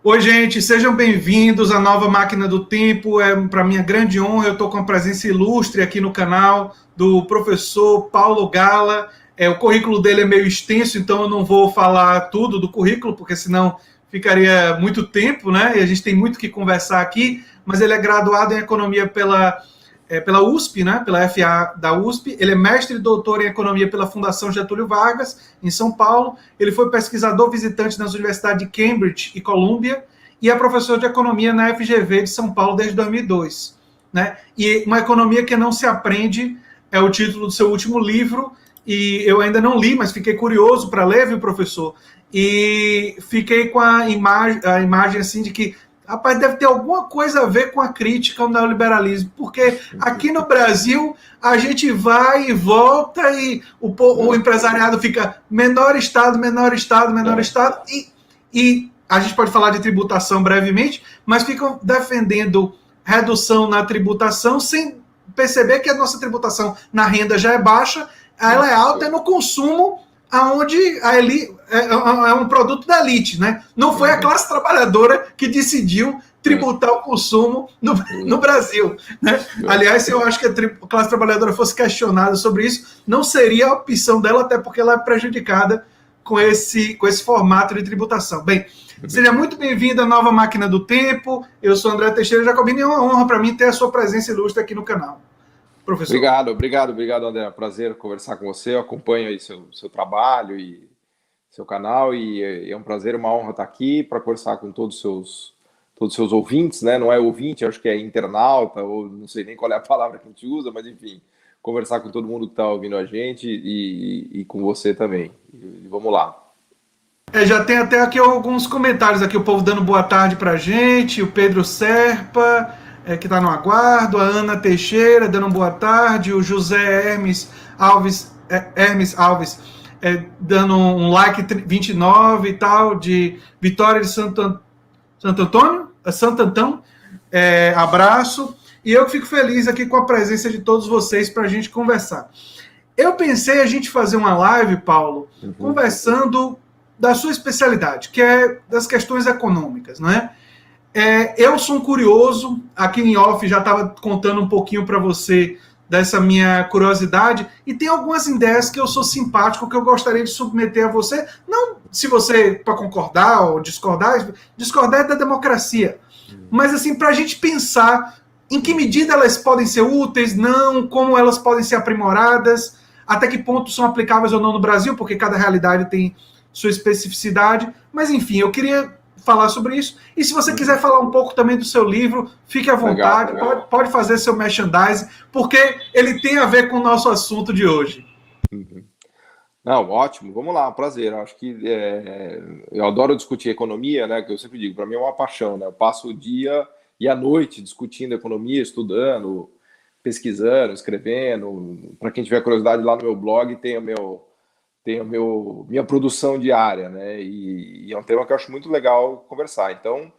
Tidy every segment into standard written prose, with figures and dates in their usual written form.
Oi, gente, sejam bem-vindos à nova Máquina do Tempo. É para minha grande honra, eu estou com a presença ilustre aqui no canal do professor Paulo Gala. O currículo dele é meio extenso, então eu não vou falar tudo do currículo, porque senão ficaria muito tempo, né? E a gente tem muito que conversar aqui, mas ele é graduado em Economia pela USP, né? Pela FA da USP. Ele é mestre e doutor em Economia pela Fundação Getúlio Vargas, em São Paulo. Ele foi pesquisador visitante nas universidades de Cambridge e Columbia e é professor de Economia na FGV de São Paulo desde 2002. Né? E Uma Economia que Não Se Aprende é o título do seu último livro, e eu ainda não li, mas fiquei curioso para ler, viu, professor? E fiquei com a imagem assim de que rapaz, deve ter alguma coisa a ver com a crítica ao neoliberalismo, porque aqui no Brasil a gente vai e volta e o empresariado fica menor Estado, menor Estado, menor Estado, e a gente pode falar de tributação brevemente, mas ficam defendendo redução na tributação sem perceber que a nossa tributação na renda já é baixa, ela é alta no consumo, aonde é um produto da elite, né? Não foi a classe trabalhadora que decidiu tributar o consumo no Brasil, né? Aliás, se eu acho que a classe trabalhadora fosse questionada sobre isso, não seria a opção dela, até porque ela é prejudicada com esse formato de tributação. Bem, seja muito bem-vindo à nova Máquina do Tempo. Eu sou André Teixeira Jacobini e é uma honra para mim ter a sua presença ilustre aqui no canal. Professor. Obrigado, André. É um prazer conversar com você. Eu acompanho aí seu trabalho e seu canal e é um prazer, uma honra estar aqui para conversar com todos os seus ouvintes, né? Não é ouvinte, acho que é internauta, ou não sei nem qual é a palavra que a gente usa, mas enfim, conversar com todo mundo que está ouvindo a gente e com você também. E vamos lá. Já tem até aqui alguns comentários aqui, o povo dando boa tarde pra gente, o Pedro Serpa, que está no aguardo, a Ana Teixeira dando boa tarde, o José Hermes Alves dando um like 29 e tal, de Vitória de Santo Antônio, Santo Antão, abraço, e eu fico feliz aqui com a presença de todos vocês para a gente conversar. Eu pensei a gente fazer uma live, Paulo, conversando da sua especialidade, que é das questões econômicas, né? Eu sou um curioso, aqui em off já estava contando um pouquinho para você dessa minha curiosidade, e tem algumas ideias que eu sou simpático, que eu gostaria de submeter a você, não se você, para concordar ou discordar é da democracia, mas assim, para a gente pensar em que medida elas podem ser úteis, não, como elas podem ser aprimoradas, até que ponto são aplicáveis ou não no Brasil, porque cada realidade tem sua especificidade, mas enfim, eu queria falar sobre isso. E se você quiser falar um pouco também do seu livro, fique à vontade, legal. Pode fazer seu merchandising, porque ele tem a ver com o nosso assunto de hoje. Não, ótimo, vamos lá, prazer. Acho que eu adoro discutir economia, né? Que eu sempre digo, para mim é uma paixão, né? Eu passo o dia e a noite discutindo economia, estudando, pesquisando, escrevendo. Para quem tiver curiosidade, lá no meu blog tem minha produção diária, né? E é um tema que eu acho muito legal conversar. Então,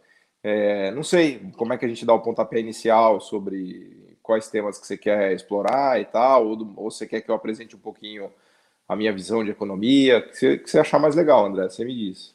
não sei como é que a gente dá o pontapé inicial sobre quais temas que você quer explorar e tal, ou você quer que eu apresente um pouquinho a minha visão de economia, que você achar mais legal, André, você me diz.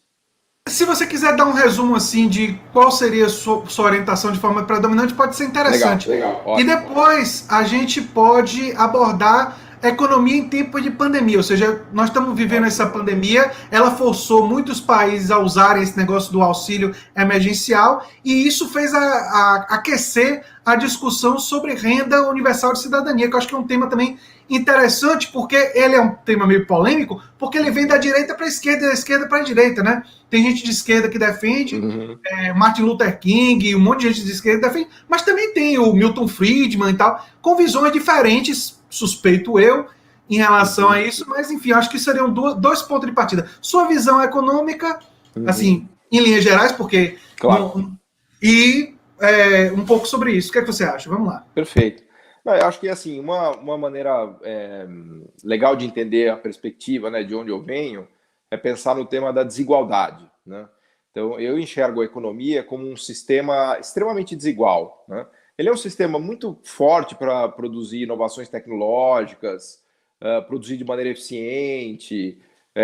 Se você quiser dar um resumo assim de qual seria a sua orientação de forma predominante, pode ser interessante. Legal, e depois a gente pode abordar economia em tempo de pandemia, ou seja, nós estamos vivendo essa pandemia, ela forçou muitos países a usarem esse negócio do auxílio emergencial e isso fez aquecer a discussão sobre renda universal de cidadania, que eu acho que é um tema também interessante, porque ele é um tema meio polêmico, porque ele vem da direita para a esquerda e da esquerda para a direita, né? Tem gente de esquerda que defende, Martin Luther King, um monte de gente de esquerda que defende, mas também tem o Milton Friedman e tal, com visões diferentes, suspeito eu, em relação a isso, mas enfim, acho que seriam dois pontos de partida. Sua visão econômica, assim, em linhas gerais, porque... Claro. E um pouco sobre isso. O que é que você acha? Vamos lá. Perfeito. Não, eu acho que assim, uma maneira legal de entender a perspectiva, né, de onde eu venho é pensar no tema da desigualdade, né? Então, eu enxergo a economia como um sistema extremamente desigual, né? Ele é um sistema muito forte para produzir inovações tecnológicas, produzir de maneira eficiente,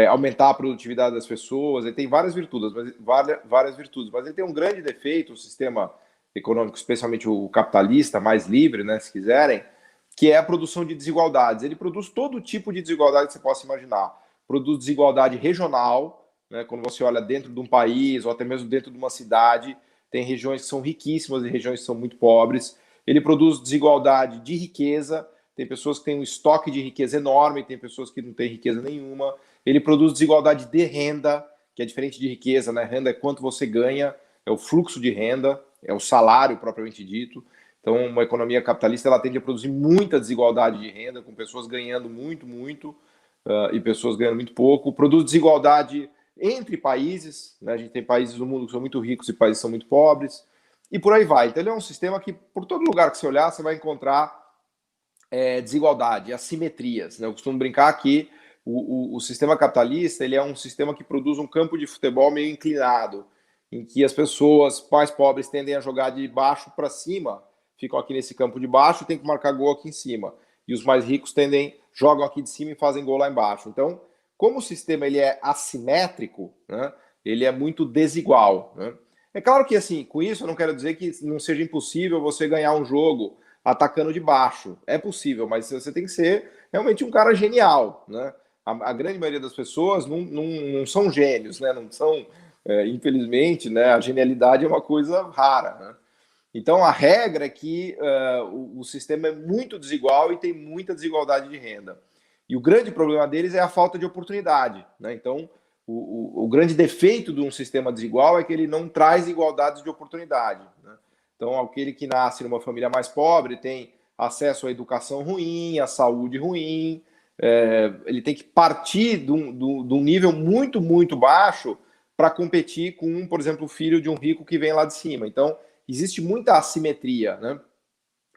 aumentar a produtividade das pessoas, ele tem várias virtudes, mas ele tem um grande defeito, o sistema econômico, especialmente o capitalista, mais livre, né, se quiserem, que é a produção de desigualdades. Ele produz todo tipo de desigualdade que você possa imaginar. Produz desigualdade regional, né, quando você olha dentro de um país, ou até mesmo dentro de uma cidade, tem regiões que são riquíssimas e regiões que são muito pobres. Ele produz desigualdade de riqueza, tem pessoas que têm um estoque de riqueza enorme, tem pessoas que não têm riqueza nenhuma. Ele produz desigualdade de renda, que é diferente de riqueza, né? Renda é quanto você ganha, é o fluxo de renda, é o salário propriamente dito. Então, uma economia capitalista ela tende a produzir muita desigualdade de renda, com pessoas ganhando muito, e pessoas ganhando muito pouco. Produz desigualdade entre países, né? A gente tem países do mundo que são muito ricos e países que são muito pobres, e por aí vai. Então, ele é um sistema que, por todo lugar que você olhar, você vai encontrar desigualdade, assimetrias, né? Eu costumo brincar que o sistema capitalista ele é um sistema que produz um campo de futebol meio inclinado, em que as pessoas mais pobres tendem a jogar de baixo para cima, ficam aqui nesse campo de baixo e tem que marcar gol aqui em cima. E os mais ricos jogam aqui de cima e fazem gol lá embaixo. Então, como o sistema ele é assimétrico, né, ele é muito desigual. Né? É claro que, assim, com isso eu não quero dizer que não seja impossível você ganhar um jogo atacando de baixo. É possível, mas você tem que ser realmente um cara genial. Né? A grande maioria das pessoas não são gênios, né? Não são, infelizmente, né? A genialidade é uma coisa rara. Né? Então, a regra é que o sistema é muito desigual e tem muita desigualdade de renda. E o grande problema deles é a falta de oportunidade. Né? Então, o grande defeito de um sistema desigual é que ele não traz igualdades de oportunidade. Né? Então, aquele que nasce numa família mais pobre tem acesso à educação ruim, à saúde ruim, ele tem que partir de um nível muito baixo para competir com, por exemplo, o filho de um rico que vem lá de cima. Então, existe muita assimetria, né?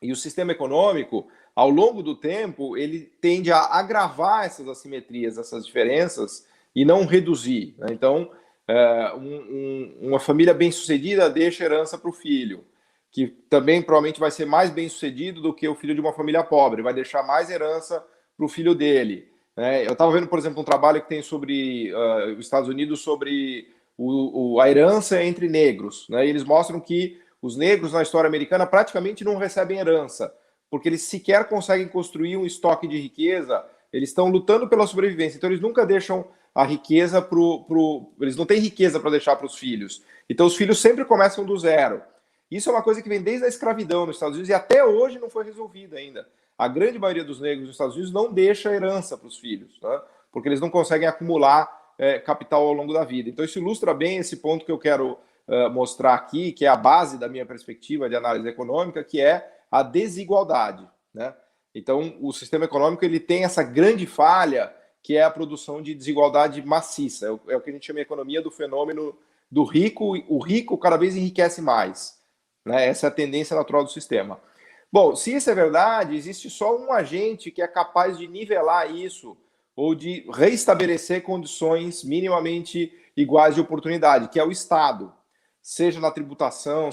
E o sistema econômico, ao longo do tempo, ele tende a agravar essas assimetrias, essas diferenças, e não reduzir. Né? Então, uma família bem-sucedida deixa herança para o filho, que também provavelmente vai ser mais bem-sucedido do que o filho de uma família pobre, vai deixar mais herança para o filho dele. Né? Eu estava vendo, por exemplo, um trabalho que tem sobre os Estados Unidos sobre a herança entre negros. Né? E eles mostram que os negros na história americana praticamente não recebem herança, porque eles sequer conseguem construir um estoque de riqueza, eles estão lutando pela sobrevivência, então eles nunca deixam a riqueza eles não têm riqueza para deixar para os filhos. Então os filhos sempre começam do zero. Isso é uma coisa que vem desde a escravidão nos Estados Unidos e até hoje não foi resolvida ainda. A grande maioria dos negros nos Estados Unidos não deixa herança para os filhos, né? Porque eles não conseguem acumular capital ao longo da vida. Então isso ilustra bem esse ponto que eu quero mostrar aqui, que é a base da minha perspectiva de análise econômica, que é a desigualdade. Né? Então o sistema econômico ele tem essa grande falha, que é a produção de desigualdade maciça. É o que a gente chama de economia do fenômeno do rico. O rico cada vez enriquece mais. Né? Essa é a tendência natural do sistema. Bom, se isso é verdade, existe só um agente que é capaz de nivelar isso ou de reestabelecer condições minimamente iguais de oportunidade, que é o Estado. Seja na tributação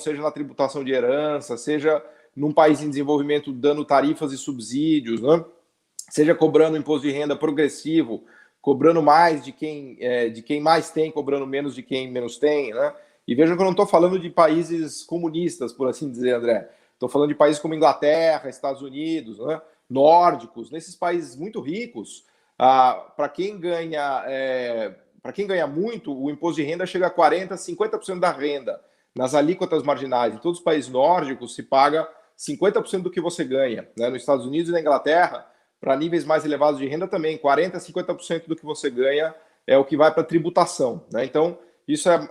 de herança, seja num país em desenvolvimento dando tarifas e subsídios, né? Seja cobrando imposto de renda progressivo, cobrando mais de quem mais tem, cobrando menos de quem menos tem. Né? E vejam que eu não estou falando de países comunistas, por assim dizer, André. Estou falando de países como Inglaterra, Estados Unidos, né? Nórdicos, nesses países muito ricos, para quem ganha muito, o imposto de renda chega a 40%, 50% da renda. Nas alíquotas marginais, em todos os países nórdicos, se paga 50% do que você ganha. Né? Nos Estados Unidos e na Inglaterra, para níveis mais elevados de renda também, 40% a 50% do que você ganha é o que vai para a tributação. Né? Então, isso é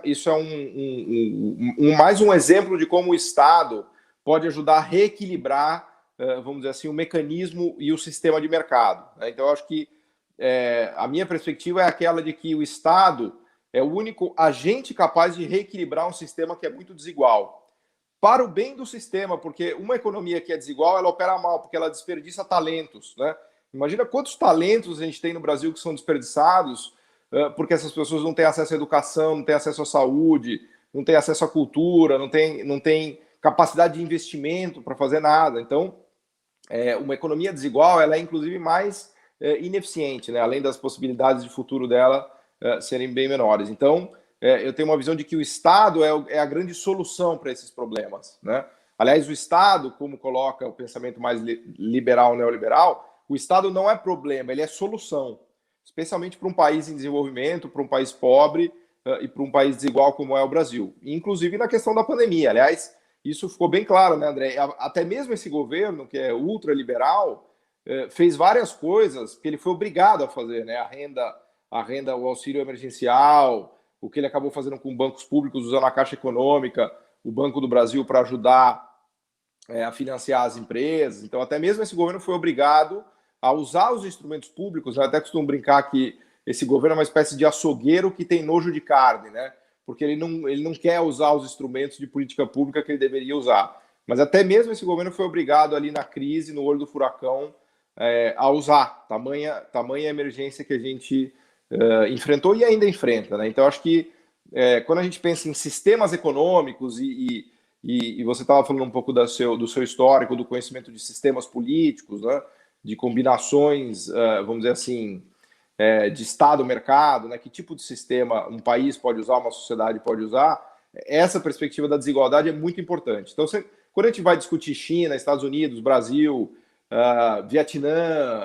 mais um exemplo de como o Estado pode ajudar a reequilibrar, vamos dizer assim, o mecanismo e o sistema de mercado. Né? Então, eu acho que a minha perspectiva é aquela de que o Estado é o único agente capaz de reequilibrar um sistema que é muito desigual. Para o bem do sistema, porque uma economia que é desigual, ela opera mal, porque ela desperdiça talentos. Né? Imagina quantos talentos a gente tem no Brasil que são desperdiçados porque essas pessoas não têm acesso à educação, não têm acesso à saúde, não têm acesso à cultura, não têm capacidade de investimento para fazer nada. Então, uma economia desigual, ela é inclusive mais ineficiente, né? Além das possibilidades de futuro dela serem bem menores. Então, eu tenho uma visão de que o Estado é a grande solução para esses problemas, né? Aliás, o Estado, como coloca o pensamento mais liberal, neoliberal, o Estado não é problema, ele é solução, especialmente para um país em desenvolvimento, para um país pobre e para um país desigual como é o Brasil. Inclusive na questão da pandemia. Aliás, isso ficou bem claro, né, André? Até mesmo esse governo, que é ultraliberal, fez várias coisas que ele foi obrigado a fazer, né? A renda, o auxílio emergencial, o que ele acabou fazendo com bancos públicos, usando a Caixa Econômica, o Banco do Brasil para ajudar a financiar as empresas. Então, até mesmo esse governo foi obrigado a usar os instrumentos públicos. Eu até costumo brincar que esse governo é uma espécie de açougueiro que tem nojo de carne, né? Porque ele não quer usar os instrumentos de política pública que ele deveria usar. Mas até mesmo esse governo foi obrigado ali na crise, no olho do furacão, a usar. Tamanha emergência que a gente enfrentou e ainda enfrenta, né? Então, acho que quando a gente pensa em sistemas econômicos e você estava falando um pouco do seu histórico, do conhecimento de sistemas políticos, né? De combinações, vamos dizer assim, de Estado-mercado, né? Que tipo de sistema um país pode usar, uma sociedade pode usar, essa perspectiva da desigualdade é muito importante. Então, quando a gente vai discutir China, Estados Unidos, Brasil, Vietnã,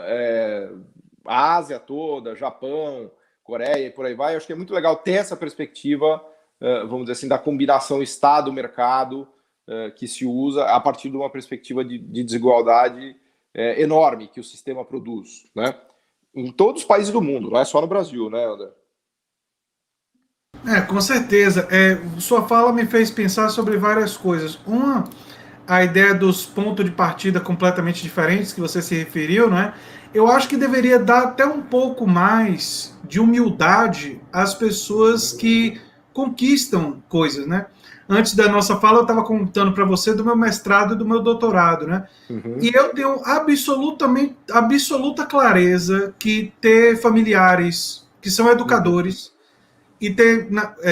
a Ásia toda, Japão, Coreia e por aí vai, eu acho que é muito legal ter essa perspectiva, vamos dizer assim, da combinação Estado-mercado que se usa a partir de uma perspectiva de desigualdade enorme que o sistema produz, né? Em todos os países do mundo, não é só no Brasil, né, André? Com certeza. Sua fala me fez pensar sobre várias coisas. Uma, a ideia dos pontos de partida completamente diferentes que você se referiu, né? Eu acho que deveria dar até um pouco mais de humildade às pessoas que conquistam coisas, né? Antes da nossa fala, eu estava contando para você do meu mestrado e do meu doutorado, né? Uhum. E eu tenho absoluta clareza que ter familiares que são educadores e ter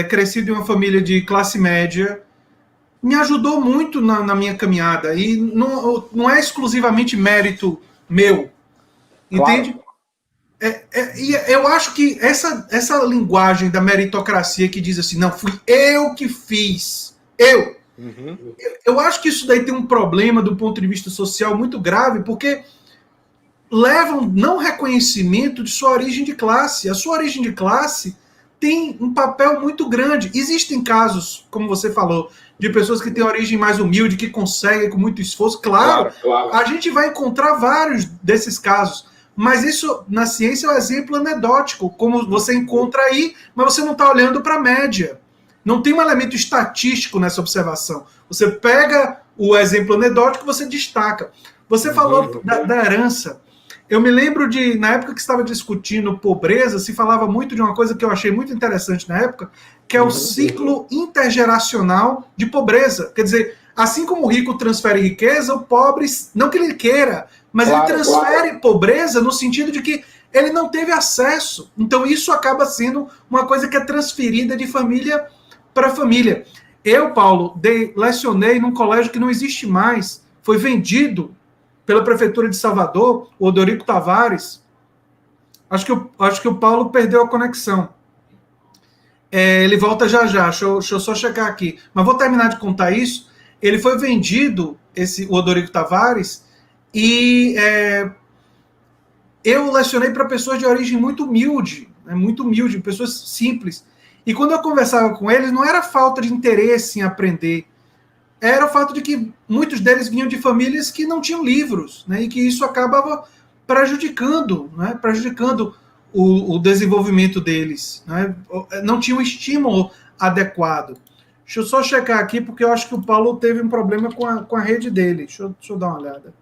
crescido em uma família de classe média me ajudou muito na minha caminhada. E não é exclusivamente mérito meu, entende? Claro. E eu acho que essa linguagem da meritocracia que diz assim, não, fui eu que fiz, eu acho que isso daí tem um problema do ponto de vista social muito grave, porque leva um não reconhecimento de sua origem de classe. A sua origem de classe tem um papel muito grande. Existem casos, como você falou, de pessoas que têm origem mais humilde, que conseguem com muito esforço. Claro. A gente vai encontrar vários desses casos. Mas isso, na ciência, é um exemplo anedótico, como você encontra aí, mas você não está olhando para a média. Não tem um elemento estatístico nessa observação. Você pega o exemplo anedótico e você destaca. Você falou da herança. Eu me lembro na época que estava discutindo pobreza, se falava muito de uma coisa que eu achei muito interessante na época, que é o ciclo intergeracional de pobreza. Quer dizer, assim como o rico transfere riqueza, o pobre, não que ele queira, mas ele transfere pobreza no sentido de que ele não teve acesso. Então isso acaba sendo uma coisa que é transferida de família para família. Eu, Paulo, lecionei num colégio que não existe mais, foi vendido pela Prefeitura de Salvador, o Odorico Tavares. Acho que o Paulo perdeu a conexão. Ele volta já. Deixa eu só checar aqui. Mas vou terminar de contar isso. Ele foi vendido, o Odorico Tavares, e eu lecionei para pessoas de origem muito humilde, pessoas simples. E quando eu conversava com eles, não era falta de interesse em aprender, era o fato de que muitos deles vinham de famílias que não tinham livros, né, e que isso acabava prejudicando o desenvolvimento deles, né, não tinha um estímulo adequado. Deixa eu só checar aqui, porque eu acho que o Paulo teve um problema com a rede dele. Deixa eu dar uma olhada.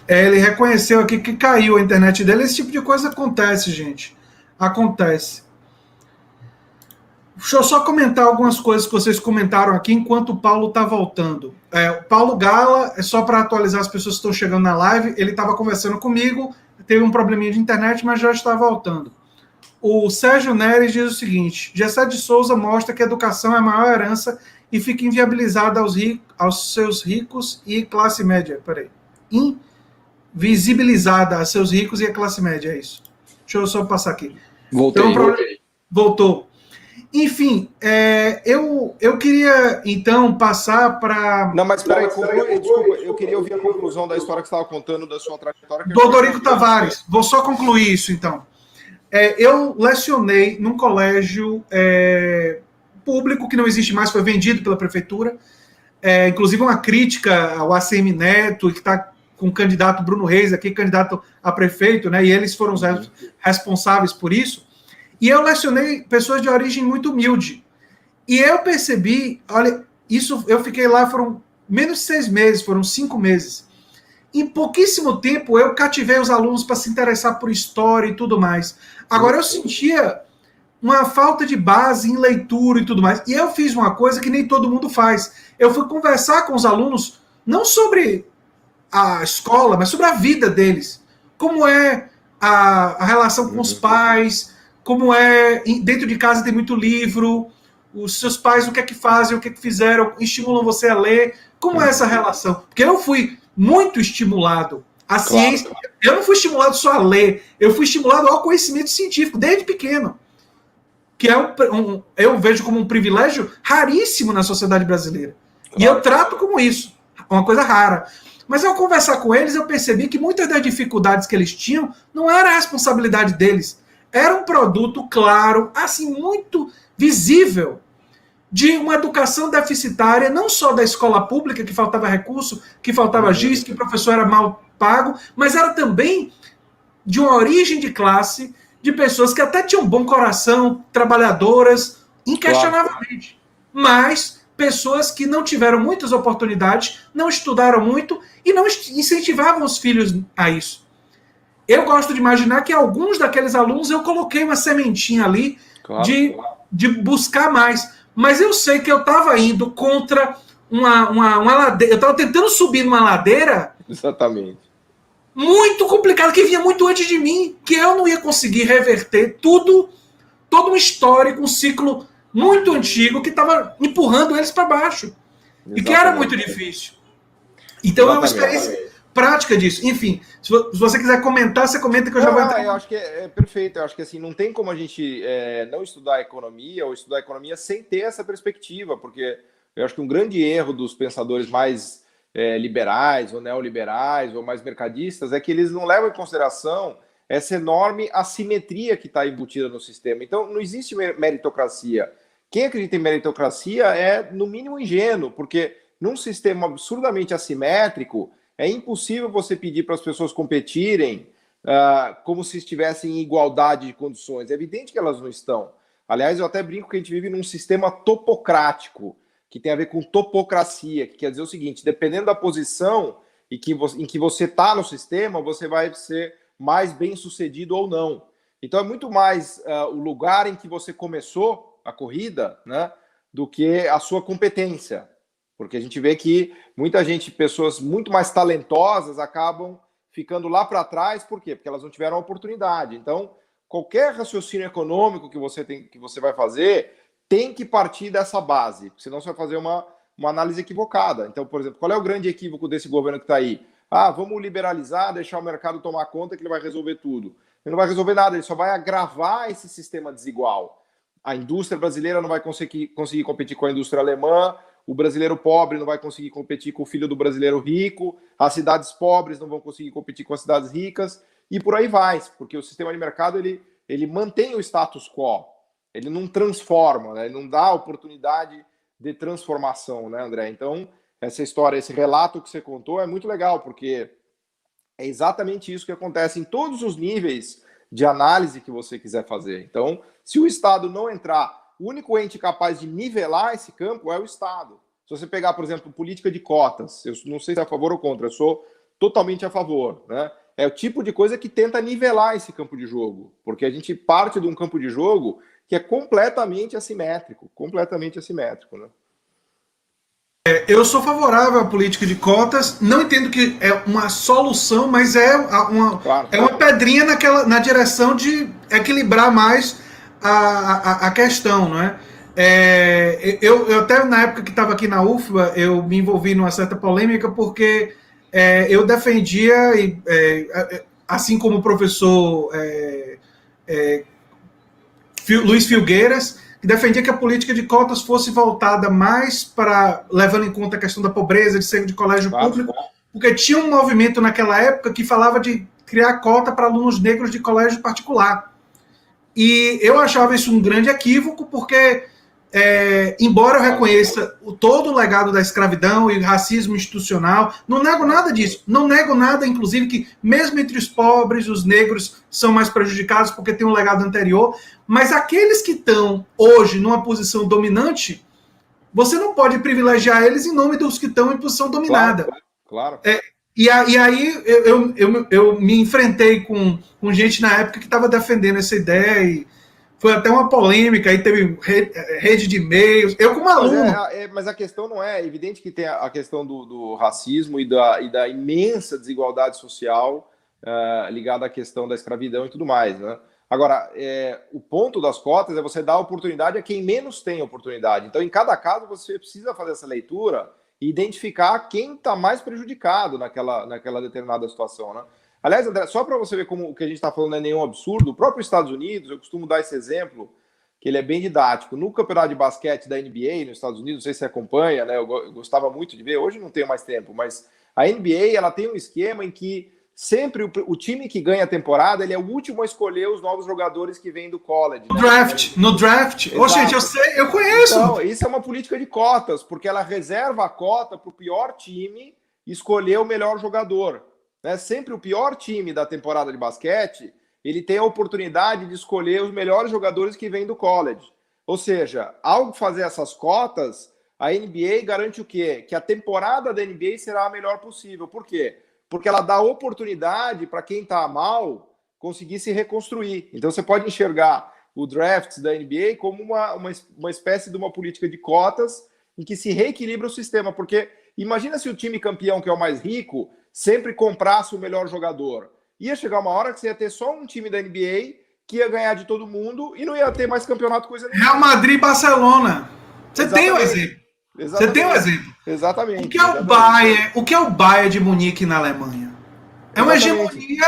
Ele reconheceu aqui que caiu a internet dele. Esse tipo de coisa acontece, gente. Acontece. Deixa eu só comentar algumas coisas que vocês comentaram aqui enquanto o Paulo está voltando. O Paulo Gala, só para atualizar as pessoas que estão chegando na live, ele estava conversando comigo teve um probleminha de internet, mas já está voltando. O Sérgio Neres diz o seguinte: Gessé de Souza mostra que a educação é a maior herança e fica inviabilizada aos seus ricos e classe média. Peraí. Invisibilizada a seus ricos e a classe média, é isso. Deixa eu só passar aqui. Voltei. Voltou. Enfim, eu queria, então, passar para... Não, mas peraí, desculpa, eu queria ouvir a conclusão da história que você estava contando, da sua trajetória. Do Odorico Tavares. Vou só concluir isso, então. Eu lecionei num colégio público que não existe mais, foi vendido pela prefeitura. Inclusive uma crítica ao ACM Neto, que está com o candidato Bruno Reis aqui, candidato a prefeito, né? E eles foram os responsáveis por isso. E eu lecionei pessoas de origem muito humilde. E eu percebi, olha, isso eu fiquei lá, foram menos de 6 meses, foram 5 meses. Em pouquíssimo tempo eu cativei os alunos para se interessar por história e tudo mais. Agora eu sentia uma falta de base em leitura e tudo mais. E eu fiz uma coisa que nem todo mundo faz. Eu fui conversar com os alunos, não sobre a escola, mas sobre a vida deles. Como é a relação com os pais, como é... Dentro de casa tem muito livro, os seus pais o que é que fazem, o que é que fizeram, estimulam você a ler. Como é essa relação? Porque eu fui muito estimulado. A ciência... Eu não fui estimulado só a ler, eu fui estimulado ao conhecimento científico, desde pequeno. Que eu vejo como um privilégio raríssimo na sociedade brasileira. Claro. E eu trato como isso, uma coisa rara. Mas ao conversar com eles, eu percebi que muitas das dificuldades que eles tinham não era a responsabilidade deles. Era um produto claro, assim, muito visível, de uma educação deficitária, não só da escola pública, que faltava recurso, que faltava giz, que o professor era mal pago, mas era também de uma origem de classe, de pessoas que até tinham bom coração, trabalhadoras, inquestionavelmente. Mas pessoas que não tiveram muitas oportunidades, não estudaram muito e não incentivavam os filhos a isso. Eu gosto de imaginar que alguns daqueles alunos eu coloquei uma sementinha ali de buscar mais. Mas eu sei que eu estava indo contra uma ladeira. Eu estava tentando subir numa ladeira. Exatamente. Muito complicado, que vinha muito antes de mim, que eu não ia conseguir reverter todo um histórico, um ciclo muito antigo que estava empurrando eles para baixo. Exatamente. E que era muito difícil. Então é uma experiência prática disso. Enfim, se você quiser comentar, você comenta que eu já vou entrar. Eu acho que é perfeito. Eu acho que assim, não tem como a gente não estudar economia ou estudar economia sem ter essa perspectiva, porque eu acho que um grande erro dos pensadores mais liberais ou neoliberais ou mais mercadistas é que eles não levam em consideração essa enorme assimetria que está embutida no sistema. Então, não existe meritocracia. Quem acredita em meritocracia é, no mínimo, ingênuo, porque num sistema absurdamente assimétrico, é impossível você pedir para as pessoas competirem como se estivessem em igualdade de condições. É evidente que elas não estão. Aliás, eu até brinco que a gente vive num sistema topocrático, que tem a ver com topocracia, que quer dizer o seguinte: dependendo da posição em que você está no sistema, você vai ser mais bem sucedido ou não. Então é muito mais o lugar em que você começou a corrida, né, do que a sua competência. Porque a gente vê que muita gente, pessoas muito mais talentosas, acabam ficando lá para trás. Por quê? Porque elas não tiveram a oportunidade. Então, qualquer raciocínio econômico que você vai fazer tem que partir dessa base, senão você vai fazer uma análise equivocada. Então, por exemplo, qual é o grande equívoco desse governo que está aí? Vamos liberalizar, deixar o mercado tomar conta que ele vai resolver tudo. Ele não vai resolver nada, ele só vai agravar esse sistema desigual. A indústria brasileira não vai conseguir competir com a indústria alemã, o brasileiro pobre não vai conseguir competir com o filho do brasileiro rico, as cidades pobres não vão conseguir competir com as cidades ricas, e por aí vai, porque o sistema de mercado ele mantém o status quo. Ele não transforma, né? Ele não dá oportunidade de transformação, né, André? Então, essa história, esse relato que você contou é muito legal, porque é exatamente isso que acontece em todos os níveis de análise que você quiser fazer. Então, se o Estado não entrar, o único ente capaz de nivelar esse campo é o Estado. Se você pegar, por exemplo, política de cotas, eu não sei se é a favor ou contra, eu sou totalmente a favor, né? É o tipo de coisa que tenta nivelar esse campo de jogo, porque a gente parte de um campo de jogo que é completamente assimétrico, né? Eu sou favorável à política de cotas, não entendo que é uma solução, mas Claro. é uma pedrinha na direção de equilibrar mais a questão, não é? Eu até na época que estava aqui na UFBA, eu me envolvi numa certa polêmica porque eu defendia, assim como o professor Luiz Filgueiras, que defendia que a política de cotas fosse voltada mais para, levando em conta a questão da pobreza, de ser de colégio público, porque tinha um movimento naquela época que falava de criar cota para alunos negros de colégio particular. E eu achava isso um grande equívoco, porque, embora eu reconheça todo o legado da escravidão e racismo institucional, não nego nada disso. Não nego nada, inclusive, que mesmo entre os pobres, os negros são mais prejudicados porque tem um legado anterior. Mas aqueles que estão hoje numa posição dominante, você não pode privilegiar eles em nome dos que estão em posição dominada. Claro. E aí eu me enfrentei com gente na época que estava defendendo essa ideia e foi até uma polêmica, aí teve rede de e-mails, eu como aluno. Mas a questão não é evidente que tem a questão do racismo e da imensa desigualdade social ligada à questão da escravidão e tudo mais, né? Agora, o ponto das cotas é você dar oportunidade a quem menos tem oportunidade. Então, em cada caso, você precisa fazer essa leitura e identificar quem está mais prejudicado naquela determinada situação, né? Aliás, André, só para você ver como o que a gente está falando não é nenhum absurdo, o próprio Estados Unidos, eu costumo dar esse exemplo, que ele é bem didático. No campeonato de basquete da NBA, nos Estados Unidos, não sei se você acompanha, né? Eu gostava muito de ver, hoje não tenho mais tempo, mas a NBA ela tem um esquema em que sempre o time que ganha a temporada, ele é o último a escolher os novos jogadores que vêm do college. No draft. Ô, gente, eu sei, eu conheço. Então, isso é uma política de cotas, porque ela reserva a cota para o pior time escolher o melhor jogador. Né? Sempre o pior time da temporada de basquete, ele tem a oportunidade de escolher os melhores jogadores que vêm do college. Ou seja, ao fazer essas cotas, a NBA garante o quê? Que a temporada da NBA será a melhor possível. Por quê? Porque ela dá oportunidade para quem está mal conseguir se reconstruir. Então você pode enxergar o draft da NBA como uma espécie de uma política de cotas em que se reequilibra o sistema. Porque imagina se o time campeão, que é o mais rico, sempre comprasse o melhor jogador. Ia chegar uma hora que você ia ter só um time da NBA que ia ganhar de todo mundo e não ia ter mais campeonato coisa nenhuma. Real Madrid e Barcelona. Você tem um exemplo. Exatamente. Você tem um exemplo. Exatamente. O que é o Bayern de Munique na Alemanha? É uma hegemonia.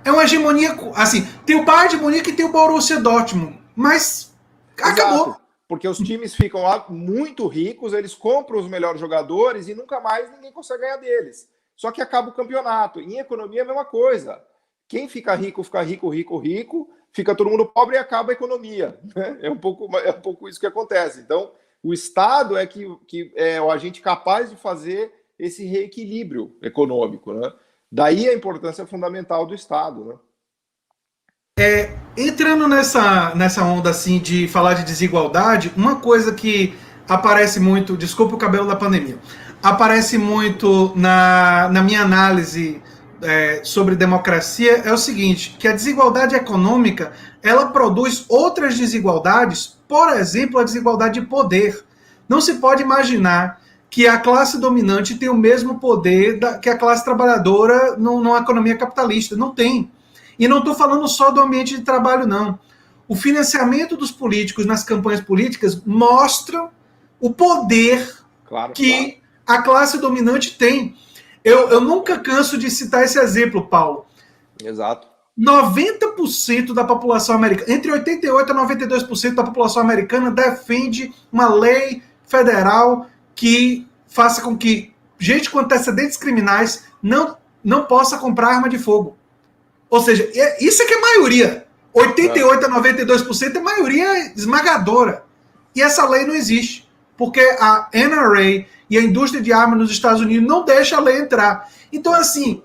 É uma hegemonia. Assim, tem o Bayern de Munique e tem o Borussia Dortmund. Mas acabou. Exato. Porque os times ficam lá muito ricos, eles compram os melhores jogadores e nunca mais ninguém consegue ganhar deles. Só que acaba o campeonato. Em economia é a mesma coisa. Quem fica rico, rico, fica todo mundo pobre e acaba a economia. É um pouco isso que acontece. Então, o Estado é que é o agente capaz de fazer esse reequilíbrio econômico, né? Daí a importância fundamental do Estado, né? Entrando nessa onda assim de falar de desigualdade, uma coisa que aparece muito, desculpa o cabelo da pandemia, aparece muito na minha análise sobre democracia é o seguinte, que a desigualdade econômica, ela produz outras desigualdades, por exemplo, a desigualdade de poder. Não se pode imaginar que a classe dominante tem o mesmo poder que a classe trabalhadora numa economia capitalista. Não tem. E não estou falando só do ambiente de trabalho, não. O financiamento dos políticos nas campanhas políticas mostra o poder que a classe dominante tem. Eu nunca canso de citar esse exemplo, Paulo. Exato. 90% da população americana, entre 88% e 92% da população americana defende uma lei federal que faça com que gente com antecedentes criminais não possa comprar arma de fogo. Ou seja, isso é que é maioria. 88% a 92% é maioria esmagadora. E essa lei não existe. Porque a NRA e a indústria de armas nos Estados Unidos não deixa a lei entrar. Então, assim,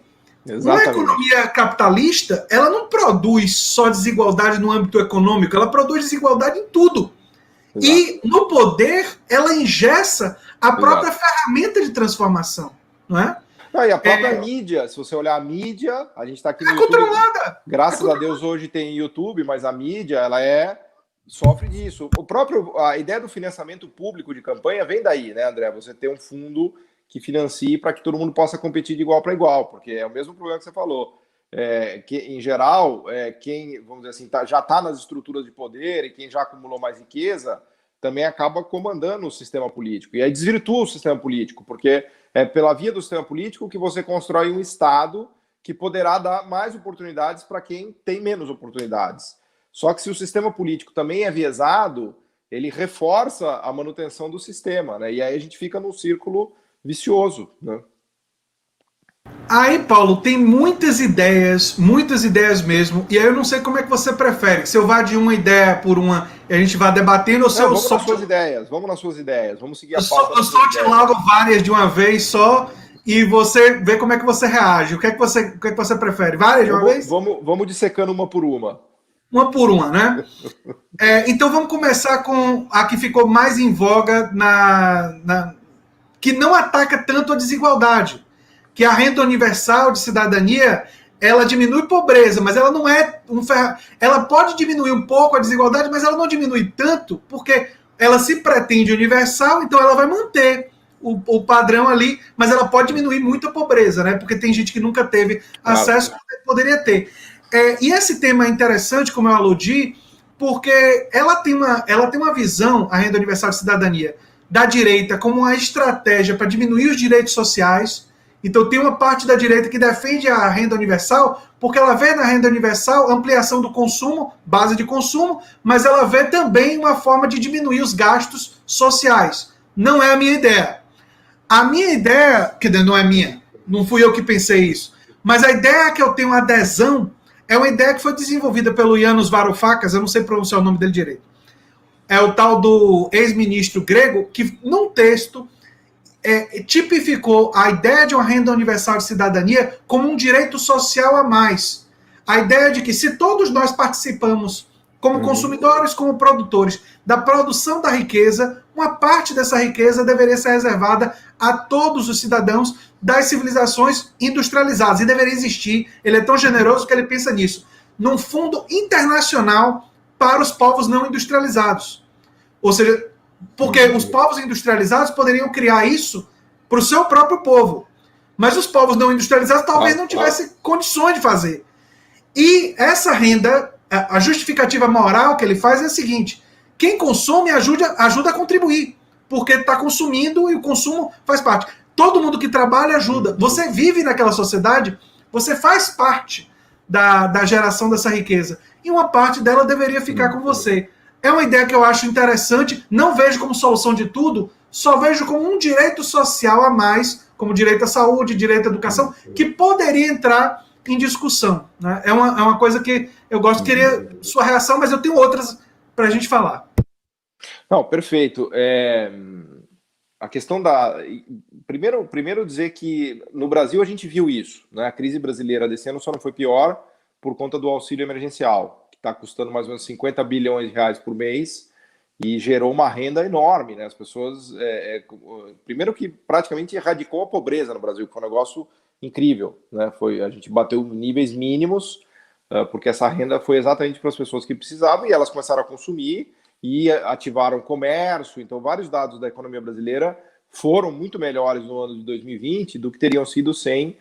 uma economia capitalista, ela não produz só desigualdade no âmbito econômico, ela produz desigualdade em tudo. Exato. E no poder, ela engessa a própria ferramenta de transformação. Não é? E a própria mídia, se você olhar a mídia, a gente está aqui no YouTube. Controlada. Graças a Deus hoje tem YouTube, mas a mídia, ela é sofre disso. A ideia do financiamento público de campanha vem daí, né, André? Você ter um fundo que financie para que todo mundo possa competir de igual para igual, porque é o mesmo problema que você falou. Que, em geral, quem, vamos dizer assim, já está nas estruturas de poder e quem já acumulou mais riqueza também acaba comandando o sistema político. E aí desvirtua o sistema político, porque é pela via do sistema político que você constrói um Estado que poderá dar mais oportunidades para quem tem menos oportunidades. Só que se o sistema político também é viesado, ele reforça a manutenção do sistema, né? E aí a gente fica num círculo vicioso, né? Aí, Paulo, tem muitas ideias mesmo, e aí eu não sei como é que você prefere. Se eu vá de uma ideia por uma e a gente vá debatendo, ou se Não, eu vamos nas solte, suas ideias, vamos seguir a pauta eu das suas solte ideias. logo várias de uma vez só e você vê como é que você reage. O que é que você prefere? Várias de uma vez? Vamos dissecando uma por uma. Uma por uma, né? Então vamos começar com a que ficou mais em voga que não ataca tanto a desigualdade, que é a renda universal de cidadania. Ela diminui pobreza, mas ela não é ela pode diminuir um pouco a desigualdade, mas ela não diminui tanto, porque ela se pretende universal, então ela vai manter o padrão ali, mas ela pode diminuir muito a pobreza, né? Porque tem gente que nunca teve Claro. acesso que poderia ter. E esse tema é interessante, como eu aludi, porque ela tem uma visão, a renda universal de cidadania, da direita como uma estratégia para diminuir os direitos sociais. Então tem uma parte da direita que defende a renda universal, porque ela vê na renda universal ampliação do consumo, base de consumo, mas ela vê também uma forma de diminuir os gastos sociais. Não é a minha ideia. A minha ideia, que não é minha, não fui eu que pensei isso, mas a ideia que eu tenho adesão é uma ideia que foi desenvolvida pelo Yanis Varoufakis, eu não sei pronunciar o nome dele direito. É o tal do ex-ministro grego, que num texto tipificou a ideia de uma renda universal de cidadania como um direito social a mais. A ideia de que se todos nós participamos, como consumidores, como produtores, da produção da riqueza, uma parte dessa riqueza deveria ser reservada a todos os cidadãos das civilizações industrializadas. E deveria existir, ele é tão generoso que ele pensa nisso, num fundo internacional para os povos não industrializados. Ou seja, porque os povos industrializados poderiam criar isso para o seu próprio povo. Mas os povos não industrializados talvez não tivessem condições de fazer. E essa renda, a justificativa moral que ele faz é a seguinte: quem consome ajuda a contribuir, porque está consumindo e o consumo faz parte. Todo mundo que trabalha ajuda. Você vive naquela sociedade, você faz parte da geração dessa riqueza. E uma parte dela deveria ficar com você. É uma ideia que eu acho interessante, não vejo como solução de tudo, só vejo como um direito social a mais, como direito à saúde, direito à educação, que poderia entrar em discussão. Né? É uma coisa que eu gosto, queria sua reação, mas eu tenho outras para a gente falar. Não, perfeito. A questão da... Primeiro dizer que no Brasil a gente viu isso, né? A crise brasileira desse ano só não foi pior por conta do auxílio emergencial, que está custando mais ou menos 50 bilhões de reais por mês e gerou uma renda enorme, né? As pessoas... primeiro que praticamente erradicou a pobreza no Brasil, que foi um negócio incrível, né? A gente bateu níveis mínimos, porque essa renda foi exatamente para as pessoas que precisavam e elas começaram a consumir e ativaram o comércio. Então, vários dados da economia brasileira foram muito melhores no ano de 2020 do que teriam sido sem